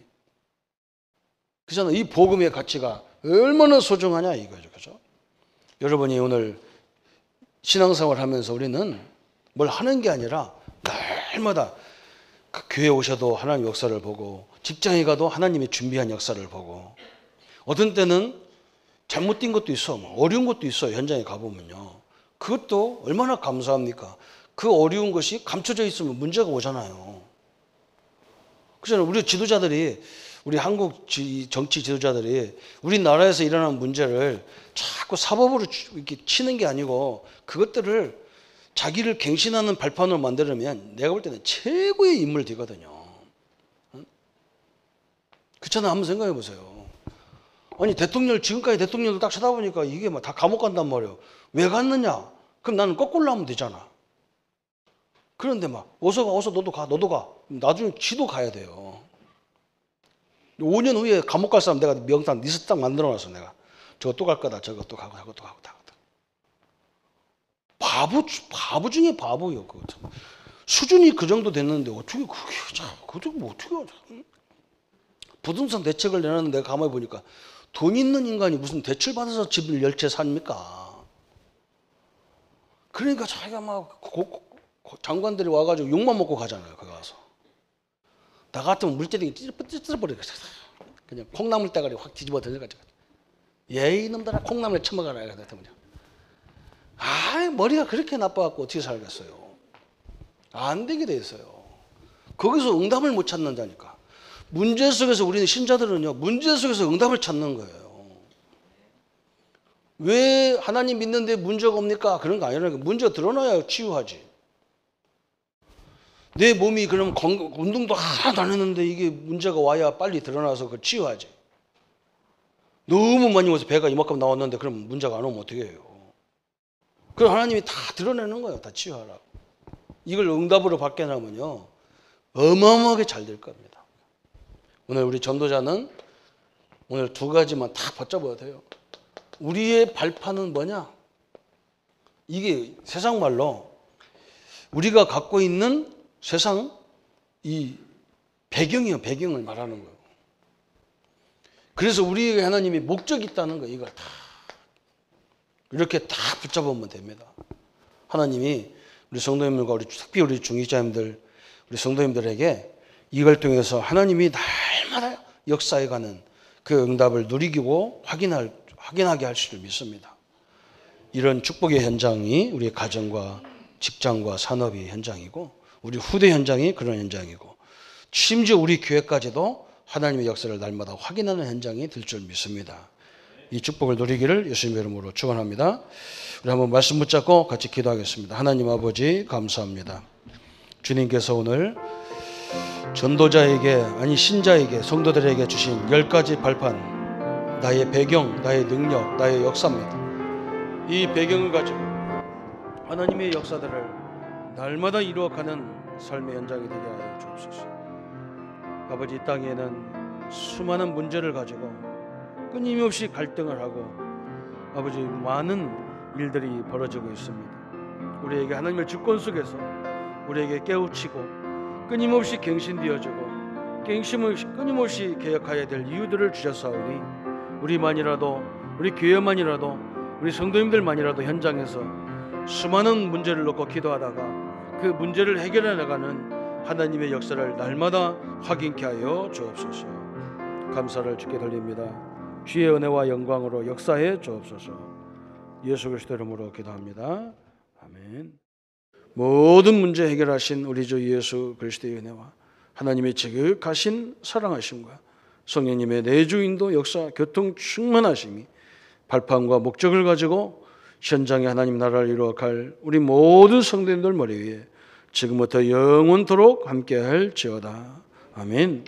그잖아요. 이 복음의 가치가 얼마나 소중하냐 이거죠. 그죠? 여러분이 오늘 신앙생활 하면서 우리는 뭘 하는 게 아니라 날마다 그 교회 오셔도 하나님 역사를 보고, 직장에 가도 하나님이 준비한 역사를 보고, 어떤 때는 잘못된 것도 있어, 어려운 것도 있어요. 현장에 가보면요. 그것도 얼마나 감사합니까? 그 어려운 것이 감춰져 있으면 문제가 오잖아요. 그래서 우리 지도자들이, 우리 한국 정치 지도자들이 우리나라에서 일어나는 문제를 자꾸 사법으로 이렇게 치는 게 아니고 그것들을 자기를 갱신하는 발판으로 만들면 내가 볼 때는 최고의 인물 되거든요. 그렇잖아요. 한번 생각해 보세요. 아니 지금까지 대통령을 딱 쳐다보니까 이게 막 다 감옥 간단 말이에요. 왜 갔느냐? 그럼 나는 거꾸로 하면 되잖아. 그런데 막 어서 너도 가. 나중에 지도 가야 돼요. 5년 후에 감옥 갈 사람 내가 명단 리스트 딱 만들어 놨어. 내가 저거 또 갈 거다. 저거 또 가고. 바보 중에 바보예요. 그거 참. 수준이 그 정도 됐는데 어떻게 그게 그것도 뭐 어떻게 하자. 부동산 대책을 내놨는데 내가 가만히 보니까 돈 있는 인간이 무슨 대출 받아서 집을 10채 삽니까? 그러니까 자기가 막 장관들이 와가지고 욕만 먹고 가잖아요. 거기 가서. 나 같으면 물때리기 찢어버리겠어. 그냥 콩나물 대가리 확 뒤집어 던져가지고. 예이 놈들아 콩나물 처먹어라. 머리가 그렇게 나빠갖고 어떻게 살겠어요. 안 되게 돼 있어요. 거기서 응답을 못 찾는 자니까. 문제 속에서 우리는 신자들은요. 문제 속에서 응답을 찾는 거예요. 왜 하나님 믿는데 문제가 없니까? 그런 거 아니라니까. 문제가 드러나야 치유하지. 내 몸이 그럼 운동도 하나도 안 했는데 이게 문제가 와야 빨리 드러나서 그걸 치유하지. 너무 많이 먹어서 배가 이만큼 나왔는데 그럼 문제가 안 오면 어떻게 해요? 그럼 하나님이 다 드러내는 거예요. 다 치유하라고. 이걸 응답으로 받게 하면요. 어마어마하게 잘 될 겁니다. 오늘 우리 전도자는 오늘 두 가지만 다 붙잡아야 돼요. 우리의 발판은 뭐냐? 이게 세상 말로 우리가 갖고 있는 세상 이 배경이요. 배경을 말하는 거예요. 그래서 우리에게 하나님이 목적이 있다는 거예요. 이걸 다 이렇게 다 붙잡으면 됩니다. 하나님이 우리 성도님들과 특히 우리 중직자님들, 우리 성도님들에게 이걸 통해서 하나님이 날마다 역사해가는 그 응답을 누리고 확인하게 할 줄 믿습니다. 이런 축복의 현장이 우리 가정과 직장과 산업의 현장이고 우리 후대 현장이 그런 현장이고 심지어 우리 교회까지도 하나님의 역사를 날마다 확인하는 현장이 될 줄 믿습니다. 이 축복을 누리기를 예수님의 이름으로 축원합니다. 우리 한번 말씀 붙잡고 같이 기도하겠습니다. 하나님 아버지 감사합니다. 주님께서 오늘 전도자에게 아니 신자에게 성도들에게 주신 10가지 발판, 나의 배경, 나의 능력, 나의 역사입니다. 이 배경을 가지고 하나님의 역사들을 날마다 이루어가는 삶의 현장이 되게 하여 주옵소서. 아버지, 이 땅에는 수많은 문제를 가지고 끊임없이 갈등을 하고 아버지 많은 일들이 벌어지고 있습니다. 우리에게 하나님의 주권 속에서 우리에게 깨우치고 끊임없이 갱신되어지고 끊임없이 개혁해야 될 이유들을 주셨사오니 우리만이라도 우리 교회만이라도 우리 성도님들만이라도 현장에서 수많은 문제를 놓고 기도하다가 그 문제를 해결해 나가는 하나님의 역사를 날마다 확인케 하여 주옵소서. 감사를 주께 돌립니다. 주의 은혜와 영광으로 역사해 주옵소서. 예수 그리스도 이름으로 기도합니다. 아멘. 모든 문제 해결하신 우리 주 예수 그리스도의 은혜와 하나님의 지극하신 사랑하심과 성령님의 내주인도 역사 교통 충만하심이 발판과 목적을 가지고 현장에 하나님 나라를 이루어갈 우리 모든 성도님들 머리 위에 지금부터 영원토록 함께할지어다. 아멘.